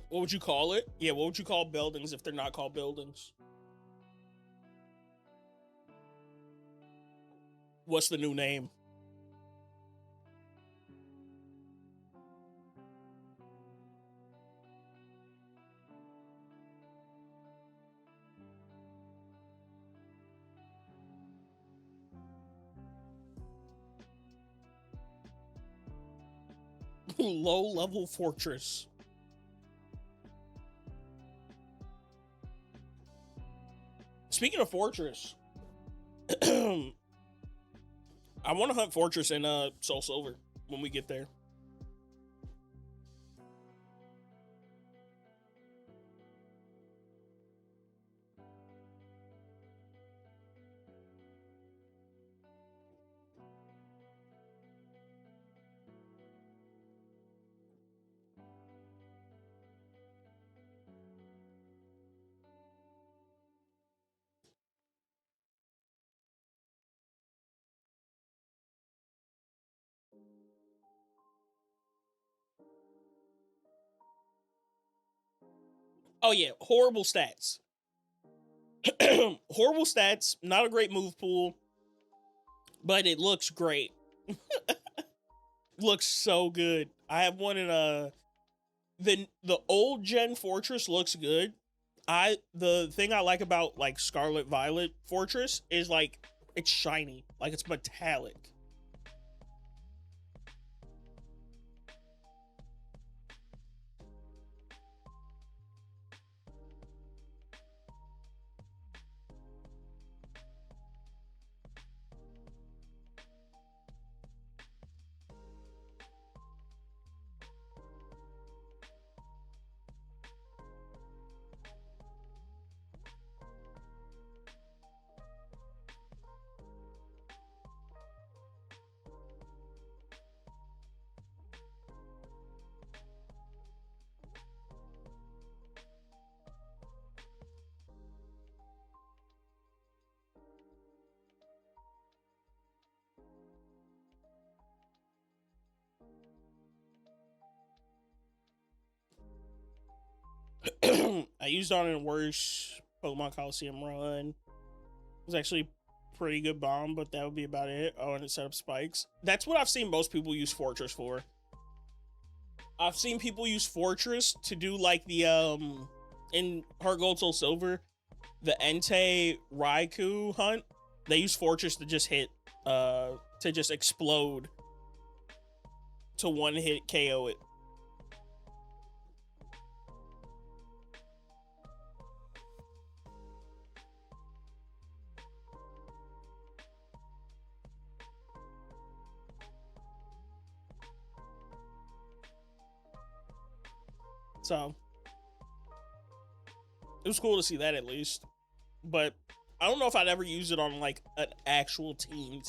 What would you call it? Yeah, what would you call buildings if they're not called buildings? What's the new name? Low-level fortress. Speaking of fortress, I want to hunt fortress in Soul Silver when we get there. Oh yeah, horrible stats. Horrible stats, not a great move pool, but it looks great. Looks so good. I have one in the old gen fortress looks good. The thing I like about like Scarlet Violet Fortress is like it's shiny, like it's metallic. I used on a worse Pokemon Coliseum run. It was actually pretty good bomb, but that would be about it. Oh, and it set up spikes. That's what I've seen most people use Fortress for. I've seen people use Fortress to do like the in Heart Gold Soul Silver, the Entei Raikou hunt. They use Fortress to just hit to just explode to one hit KO it. So it was cool to see that at least. But I don't know if I'd ever use it on like an actual team.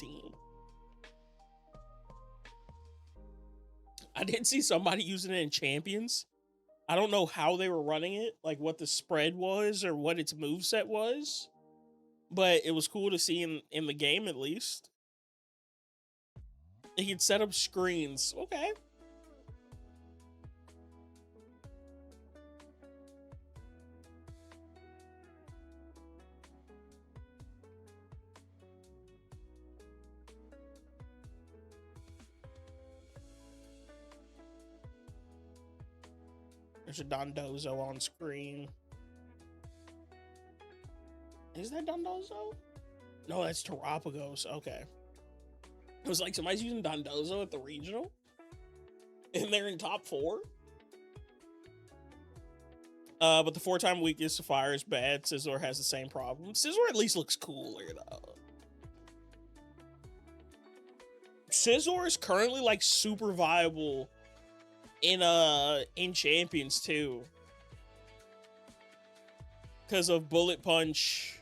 I did see somebody using it in Champions. I don't know how they were running it, like what the spread was or what its moveset was. But it was cool to see in the game at least. It could set up screens. Okay. There's a Dondozo on screen. Is that Dondozo? No, that's Terapagos. Okay. It was like somebody's using Dondozo at the regional, and they're in top 4. But the 4-time weakness to fire is bad. Scizor has the same problem. Scizor at least looks cooler though. Scizor is currently like super viable in Champions too, because of Bullet Punch.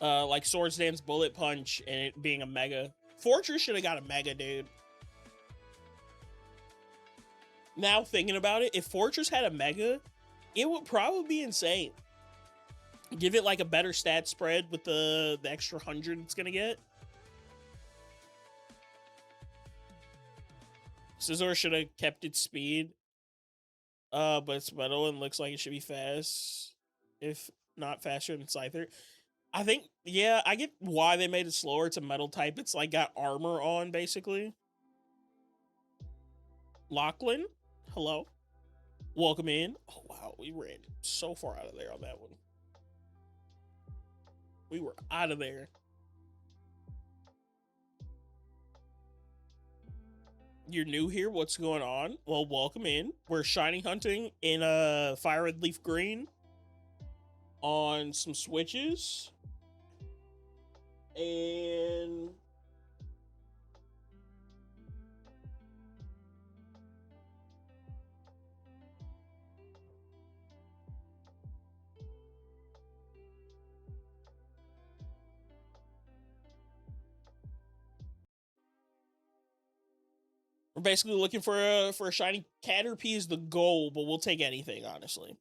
Like Swords Dance, Bullet Punch, and it being a Mega. Fortress should have got a Mega, dude. Now thinking about it, if Fortress had a Mega, it would probably be insane. Give it like a better stat spread with the extra 100 it's gonna get. Scizor should have kept its speed. But it's metal and looks like it should be fast. If not faster than Scyther. I think, yeah, I get why they made it slower. It's a metal type. It's like got armor on, basically. Lachlan, hello. Welcome in. Oh, wow. We ran so far out of there on that one. We were out of there. You're new here. What's going on? Well, welcome in. We're shiny hunting in Fire Red Leaf Green on some switches. And we're basically looking for a shiny. Caterpie is the goal, but we'll take anything, honestly.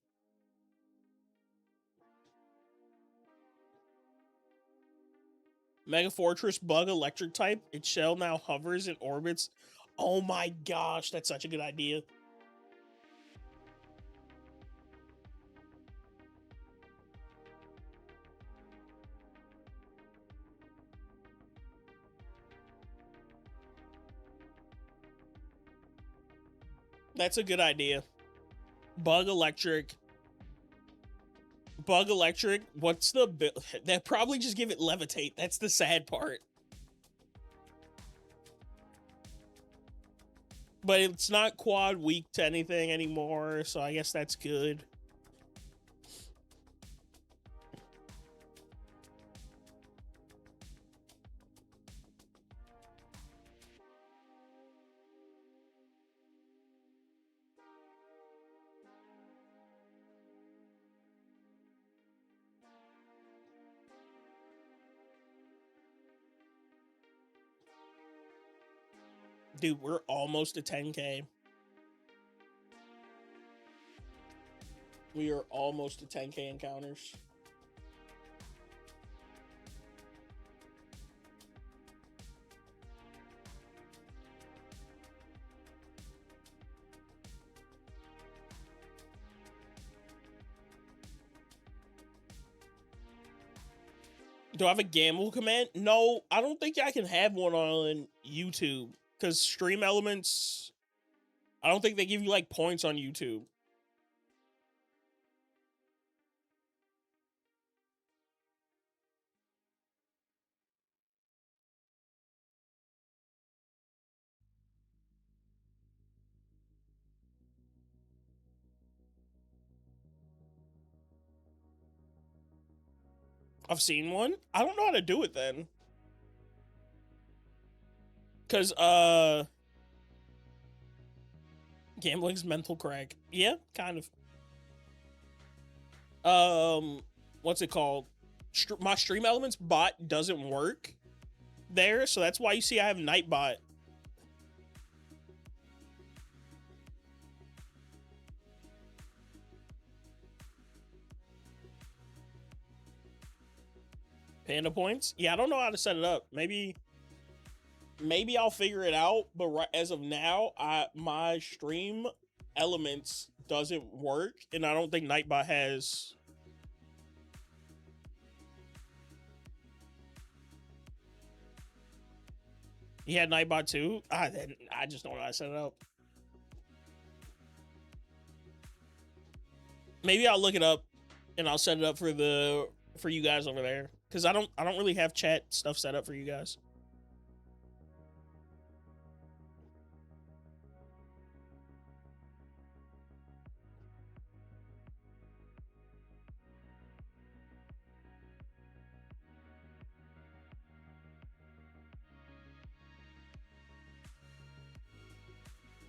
Mega Fortress Bug Electric type. Its shell now hovers and orbits. Oh my gosh, that's such a good idea. That's a good idea. Bug Electric. Bug Electric. What's the... That probably just give it Levitate. That's the sad part. But it's not quad weak to anything anymore, so I guess that's good. Dude, we're almost at 10K. We are almost to 10K encounters. Do I have a gamble command? No, I don't think I can have one on YouTube because Stream Elements, I don't think they give you like points on YouTube. I've seen one. I don't know how to do it then. Cause gambling's mental crack. Yeah, kind of. What's it called? My Stream Elements bot doesn't work there, so that's why you see I have Nightbot. Panda points? Yeah, I don't know how to set it up. Maybe I'll figure it out, but right as of now, my Stream Elements doesn't work, and I don't think Nightbot has. He had Nightbot too. I just don't know how to set it up. Maybe I'll look it up, and I'll set it up for you guys over there, because I don't really have chat stuff set up for you guys.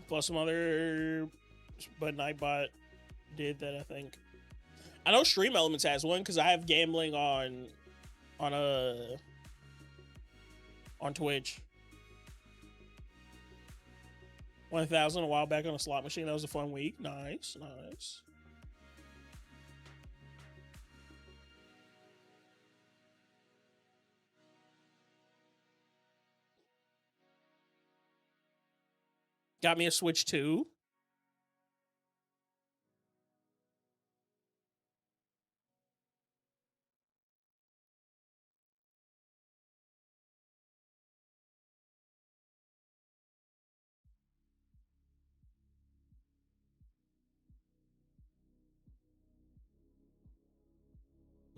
Plus some other, but Nightbot did that, I think. I know Stream Elements has one because I have gambling on Twitch. 1,000 a while back on a slot machine. That was a fun week. Nice, nice. Got me a Switch 2.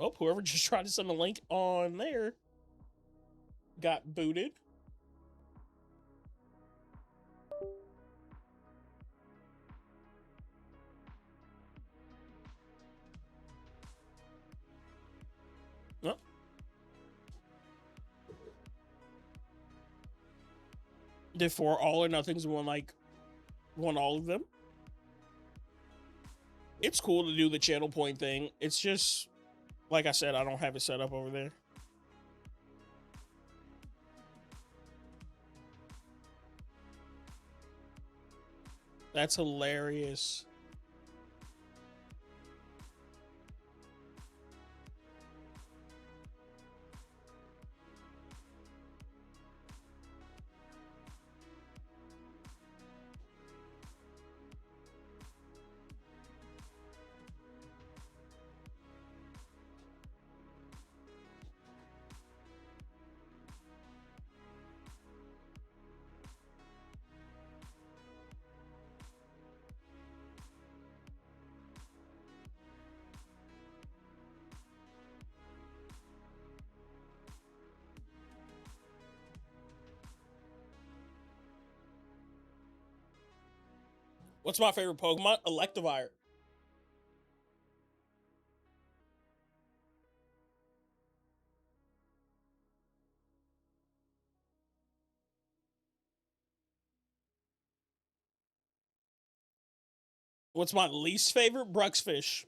Oh, whoever just tried to send a link on there got booted. Oh. Did 4 all or nothings and won all of them. It's cool to do the channel point thing. It's just, like I said, I don't have it set up over there. That's hilarious. What's my favorite Pokemon? Electivire. What's my least favorite? Bruxfish.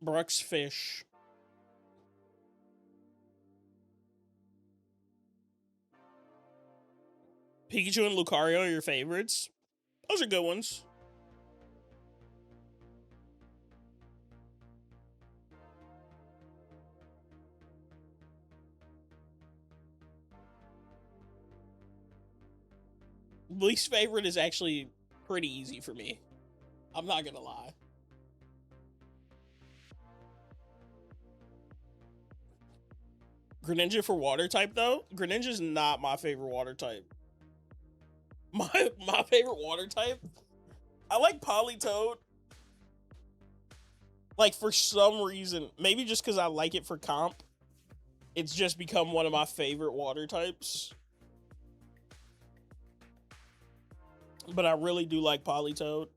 Bruxfish. Pikachu and Lucario are your favorites? Those are good ones. Least favorite is actually pretty easy for me. I'm not gonna lie. Greninja for water type though. Greninja's not my favorite water type. My favorite water type. I like Politoed. Like for some reason, maybe just because I like it for comp, it's just become one of my favorite water types. But I really do like Politoed,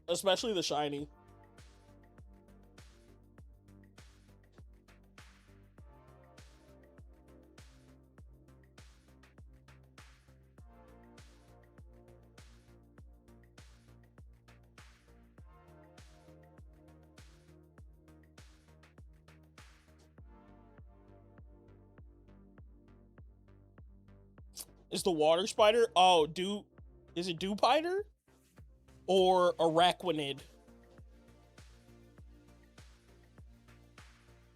especially the shiny. Is the water spider? Oh, is it Dewpider or Araquanid?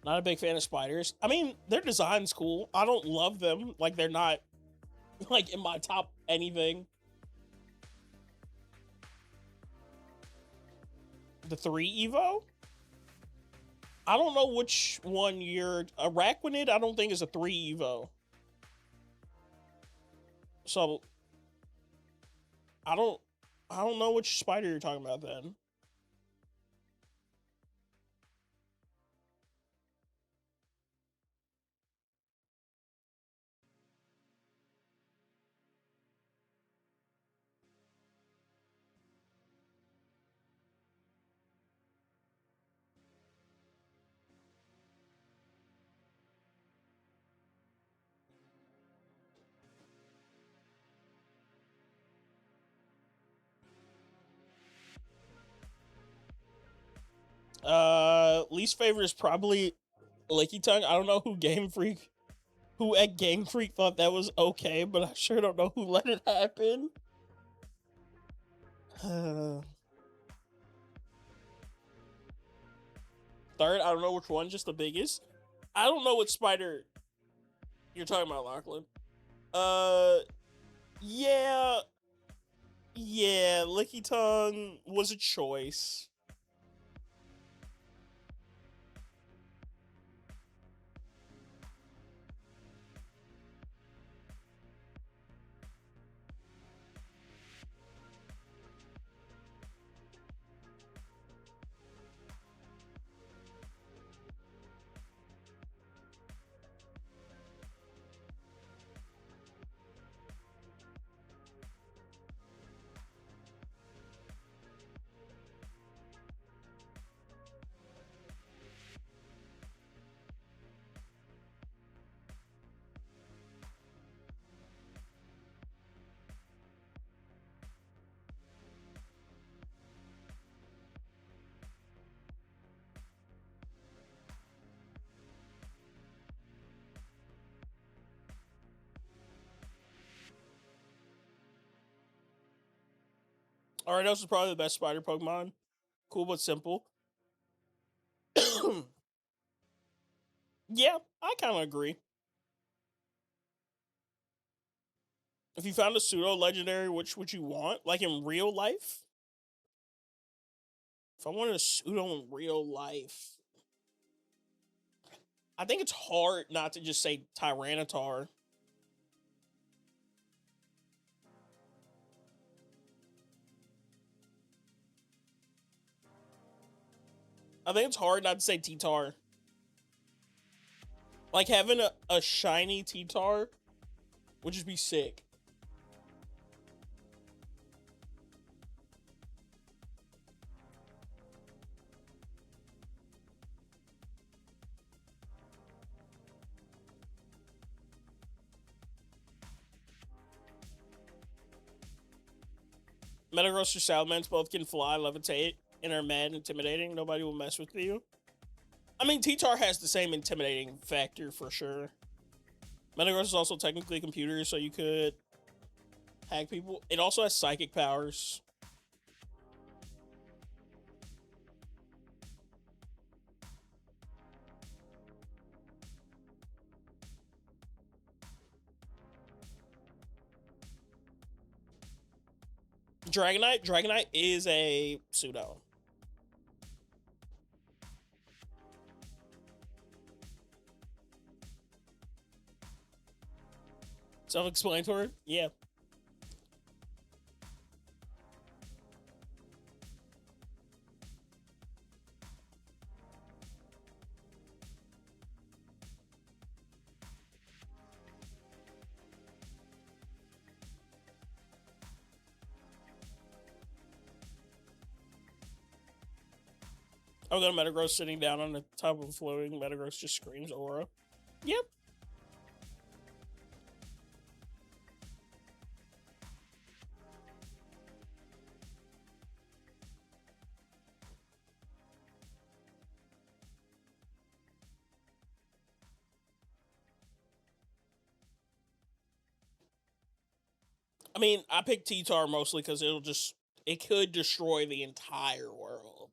Not a big fan of spiders. I mean, their design's cool. I don't love them. Like they're not like in my top anything. The 3 Evo? I don't know which one you're. Araquanid, I don't think is a 3 Evo. So I don't know which spider you're talking about then. Least favorite is probably Licky Tongue. I don't know who at Game Freak thought that was okay, but I sure don't know who let it happen. Third, I don't know which one, just the biggest. I don't know what spider you're talking about, Lachlan. Yeah, Licky Tongue was a choice. Ariados is probably the best spider Pokemon. Cool but simple. Yeah, I kind of agree. If you found a pseudo legendary, which would you want? Like in real life? If I wanted a pseudo in real life, I think it's hard not to just say Tyranitar. I think it's hard not to say T-Tar. Like having a shiny T-Tar would just be sick. Metagross or Salamence both can fly, levitate, and are mad intimidating. Nobody will mess with you. I mean, T-Tar has the same intimidating factor for sure. Metagross is also technically a computer, so you could hack people. It also has psychic powers. Dragonite. Dragonite is a pseudo. Self-explanatory? Yeah. I've got a Metagross sitting down on the top of a floating. Metagross just screams aura. Yep. I mean, I picked T-Tar mostly because it could destroy the entire world.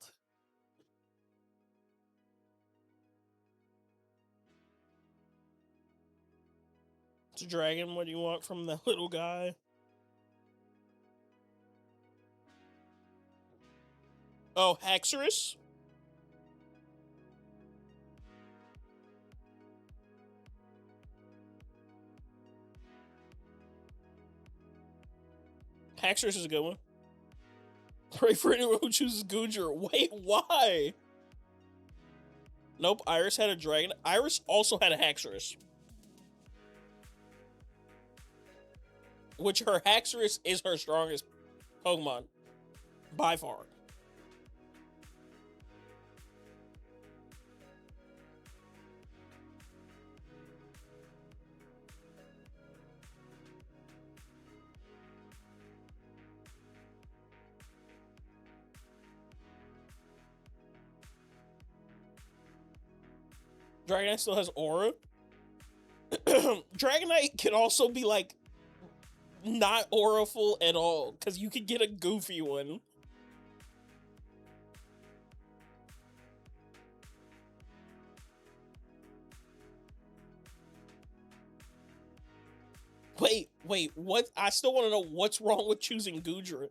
It's a dragon. What do you want from the little guy? Oh, Haxorus? Haxorus is a good one. Pray for anyone who chooses Goodra. Wait, why? Nope, Iris had a dragon. Iris also had a Haxorus. Which her Haxorus is her strongest Pokemon. By far. Dragonite still has aura. Dragonite can also be like not auraful at all, because you could get a goofy one. Wait, what? I still want to know what's wrong with choosing Goodra.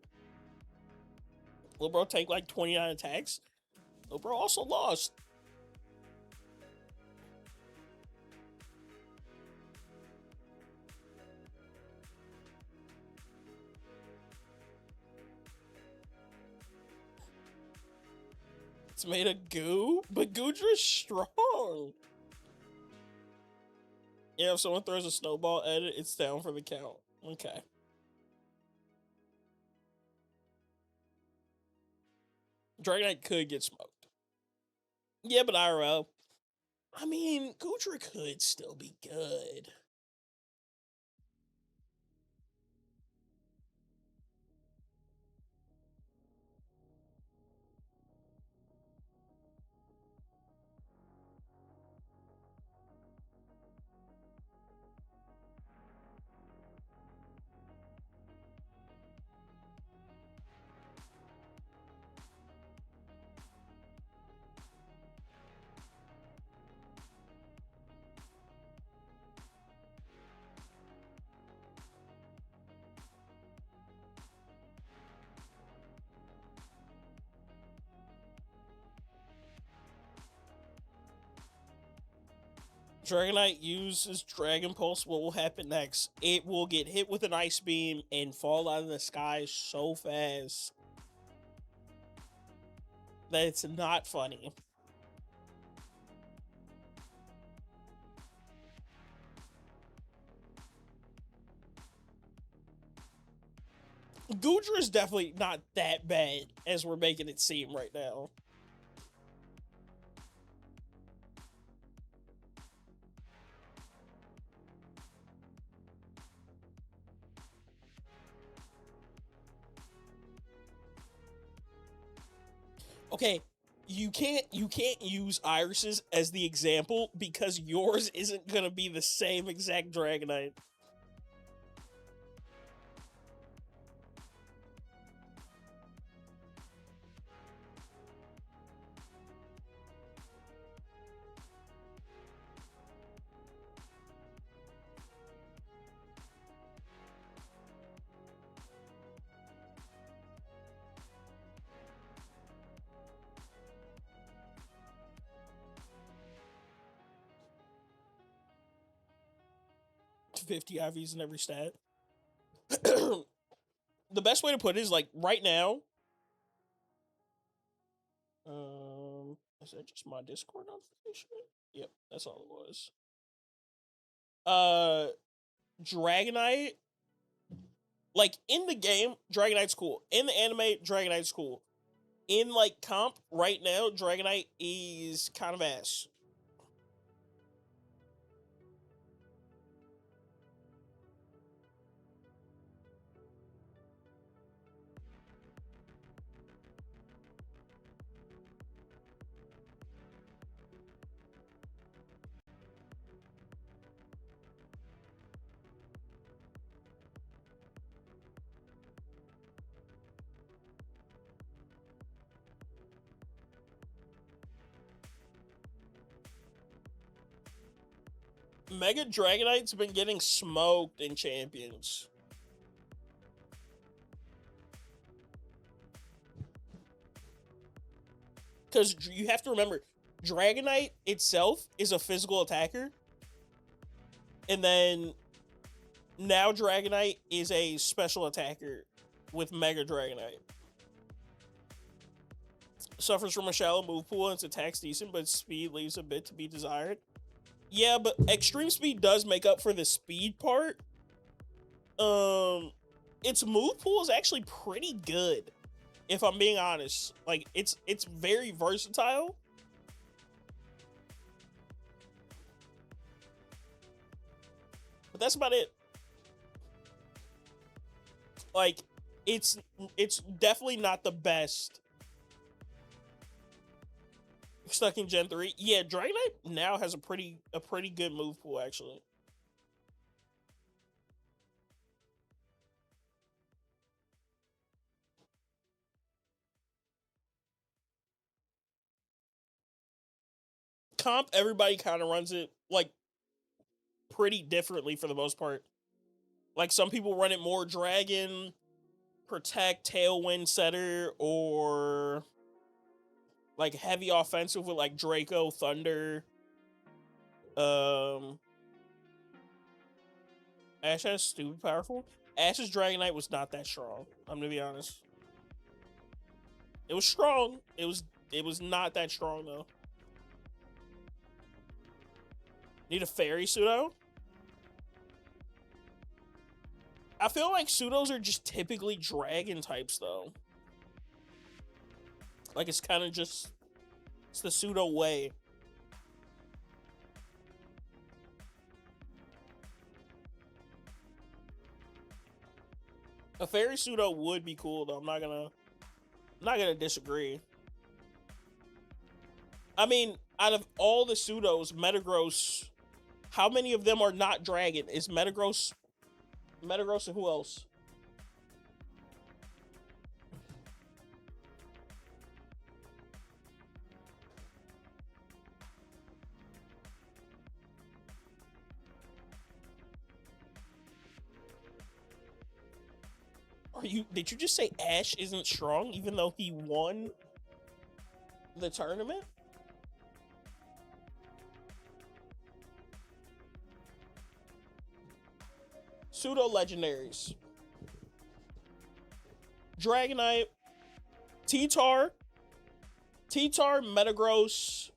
Lil bro take like 29 attacks. Lil bro also lost. It's made of goo, but Goodra's strong. Yeah, if someone throws a snowball at it, it's down for the count. Okay. Dragonite could get smoked. Yeah, but IRL. I mean, Goodra could still be good. Dragonite uses Dragon Pulse. What will happen next? It will get hit with an Ice Beam and fall out of the sky so fast that it's not funny. Goodra is definitely not that bad as we're making it seem right now. Okay, you can't use Iris's as the example because yours isn't gonna be the same exact Dragonite. 50 IVs in every stat. The best way to put it is like right now. Is that just my Discord notification? Yep, that's all it was. Dragonite, like in the game, Dragonite's cool. In the anime, Dragonite's cool. In like comp right now, Dragonite is kind of ass. Mega Dragonite's been getting smoked in Champions. Because you have to remember, Dragonite itself is a physical attacker. And then now Dragonite is a special attacker with Mega Dragonite. Suffers from a shallow move pool and its attack's decent, but speed leaves a bit to be desired. Yeah, but extreme speed does make up for the speed part. Its move pool is actually pretty good, if I'm being honest. Like, it's very versatile. But that's about it. Like, it's definitely not the best. Stuck in Gen 3. Yeah, Dragonite now has a pretty good move pool, actually. Comp, everybody kind of runs it like pretty differently for the most part. Like, some people run it more Dragon, Protect, Tailwind Setter, or like heavy offensive with like Draco, Thunder. Ash has stupid powerful. Ash's Dragonite was not that strong. I'm gonna be honest. It was strong. It was not that strong though. Need a fairy pseudo? I feel like pseudos are just typically dragon types though. Like, it's kind of just, it's the pseudo way. A fairy pseudo would be cool though. I'm not gonna disagree. I mean, out of all the pseudos, Metagross, how many of them are not dragon? Is Metagross and who else? Did you just say Ash isn't strong even though he won the tournament? Pseudo legendaries. Dragonite, T-Tar, Metagross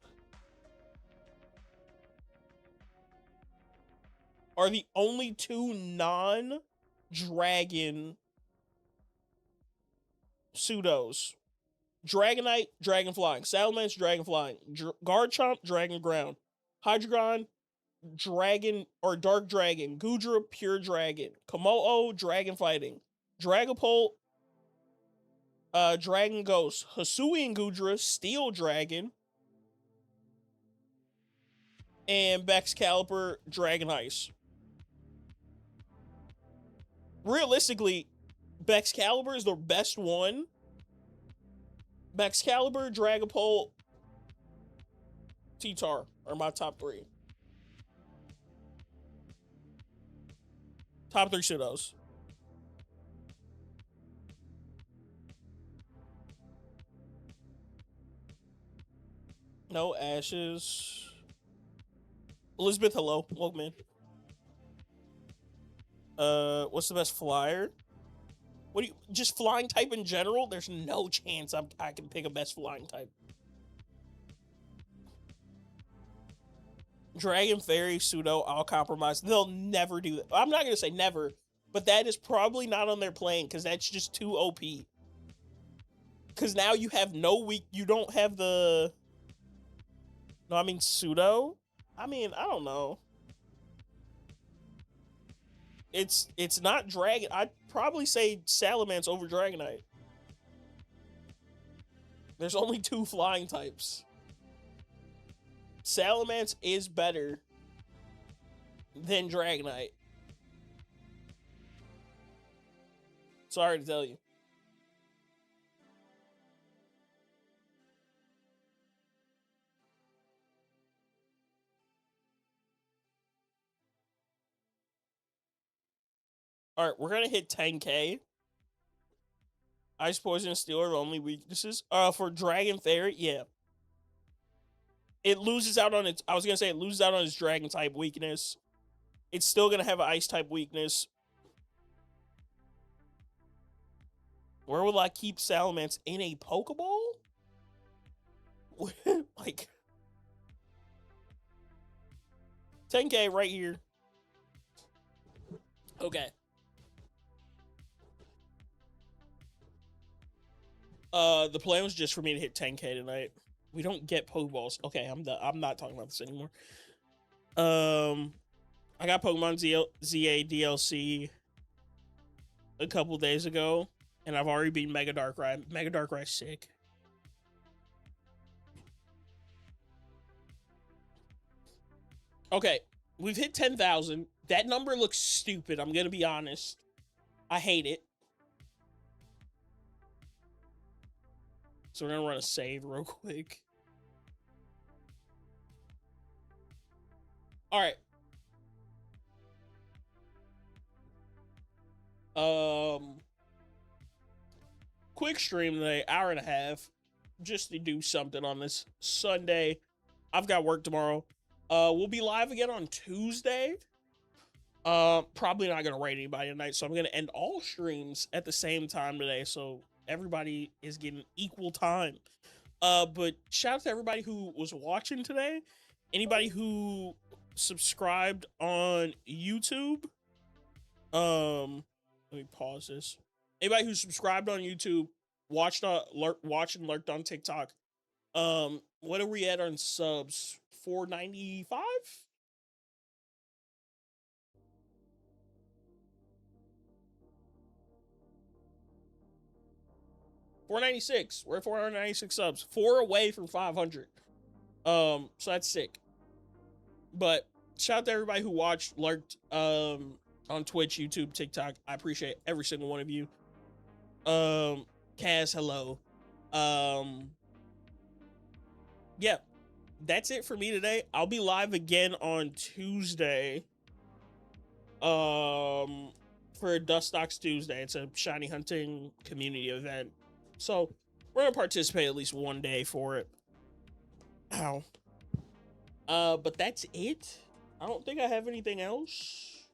are the only two non-dragon pseudos. Dragonite, Dragon Flying. Salamence, Dragon Flying. Garchomp, Dragon Ground. Hydreigon, Dragon or Dark Dragon. Goodra, Pure Dragon. Komodo, Dragon Fighting. Dragapult, Dragon Ghost. Hisui and Goodra, Steel Dragon. And Excalibur, Dragon Ice. Realistically, Excalibur is the best one. Excalibur, Dragapult, T-Tar are my top three. Top three pseudos. No Ashes. Elizabeth, hello. Welcome in. What's the best flyer? What do you just flying type in general? There's no chance I can pick a best flying type. Dragon Fairy, Pseudo, I'll compromise. They'll never do that. I'm not gonna say never, but that is probably not on their plan because that's just too OP. Because now you have no weak. You don't have the. No, I mean Pseudo. I mean, I don't know. It's not Dragon. I'd probably say Salamence over Dragonite. There's only 2 flying types. Salamence is better than Dragonite. Sorry to tell you. All right, we're gonna hit 10K. Ice Poison and Steel are the only weaknesses. For Dragon Fairy, yeah. It loses out on its. I was gonna say it loses out on its Dragon type weakness. It's still gonna have an Ice type weakness. Where will I keep Salamence? In a Pokeball? Like 10K right here. Okay. The plan was just for me to hit 10K tonight. We don't get Pokeballs. Okay, I'm not talking about this anymore. I got Pokemon ZA DLC a couple days ago, and I've already beaten Mega Darkrai. Mega Darkrai's sick. Okay, we've hit 10,000. That number looks stupid. I'm gonna be honest. I hate it. So we're gonna run a save real quick. All right. Quick stream today, hour and a half, just to do something on this Sunday. I've got work tomorrow. We'll be live again on Tuesday. Probably not gonna raid anybody tonight, so I'm gonna end all streams at the same time today, so everybody is getting equal time. But shout out to everybody who was watching today. Anybody who subscribed on YouTube. Let me pause this. Anybody who subscribed on YouTube, watched and lurked on TikTok. What are we at on subs? 495? $496. We're at 496 subs. 4 away from 500. So that's sick. But shout out to everybody who watched, lurked, on Twitch, YouTube, TikTok. I appreciate every single one of you. Kaz, hello. Yeah, that's it for me today. I'll be live again on Tuesday. For Dustox Tuesday. It's a shiny hunting community event. So we're gonna participate at least one day for it. Ow. But that's it. I don't think I have anything else.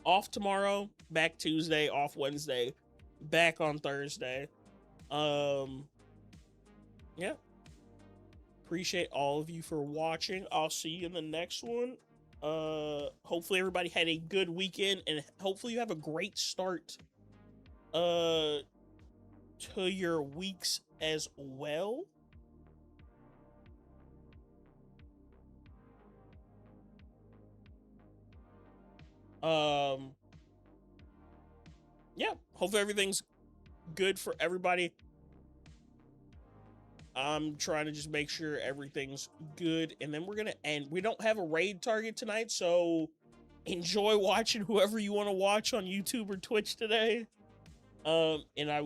Off tomorrow, back Tuesday, off Wednesday, back on Thursday. Yeah. Appreciate all of you for watching. I'll see you in the next one. Hopefully everybody had a good weekend, and hopefully you have a great start to your weeks as well. Yeah, hopefully everything's good for everybody. I'm trying to just make sure everything's good, and then we're gonna end. We don't have a raid target tonight, so enjoy watching whoever you want to watch on YouTube or Twitch today. And I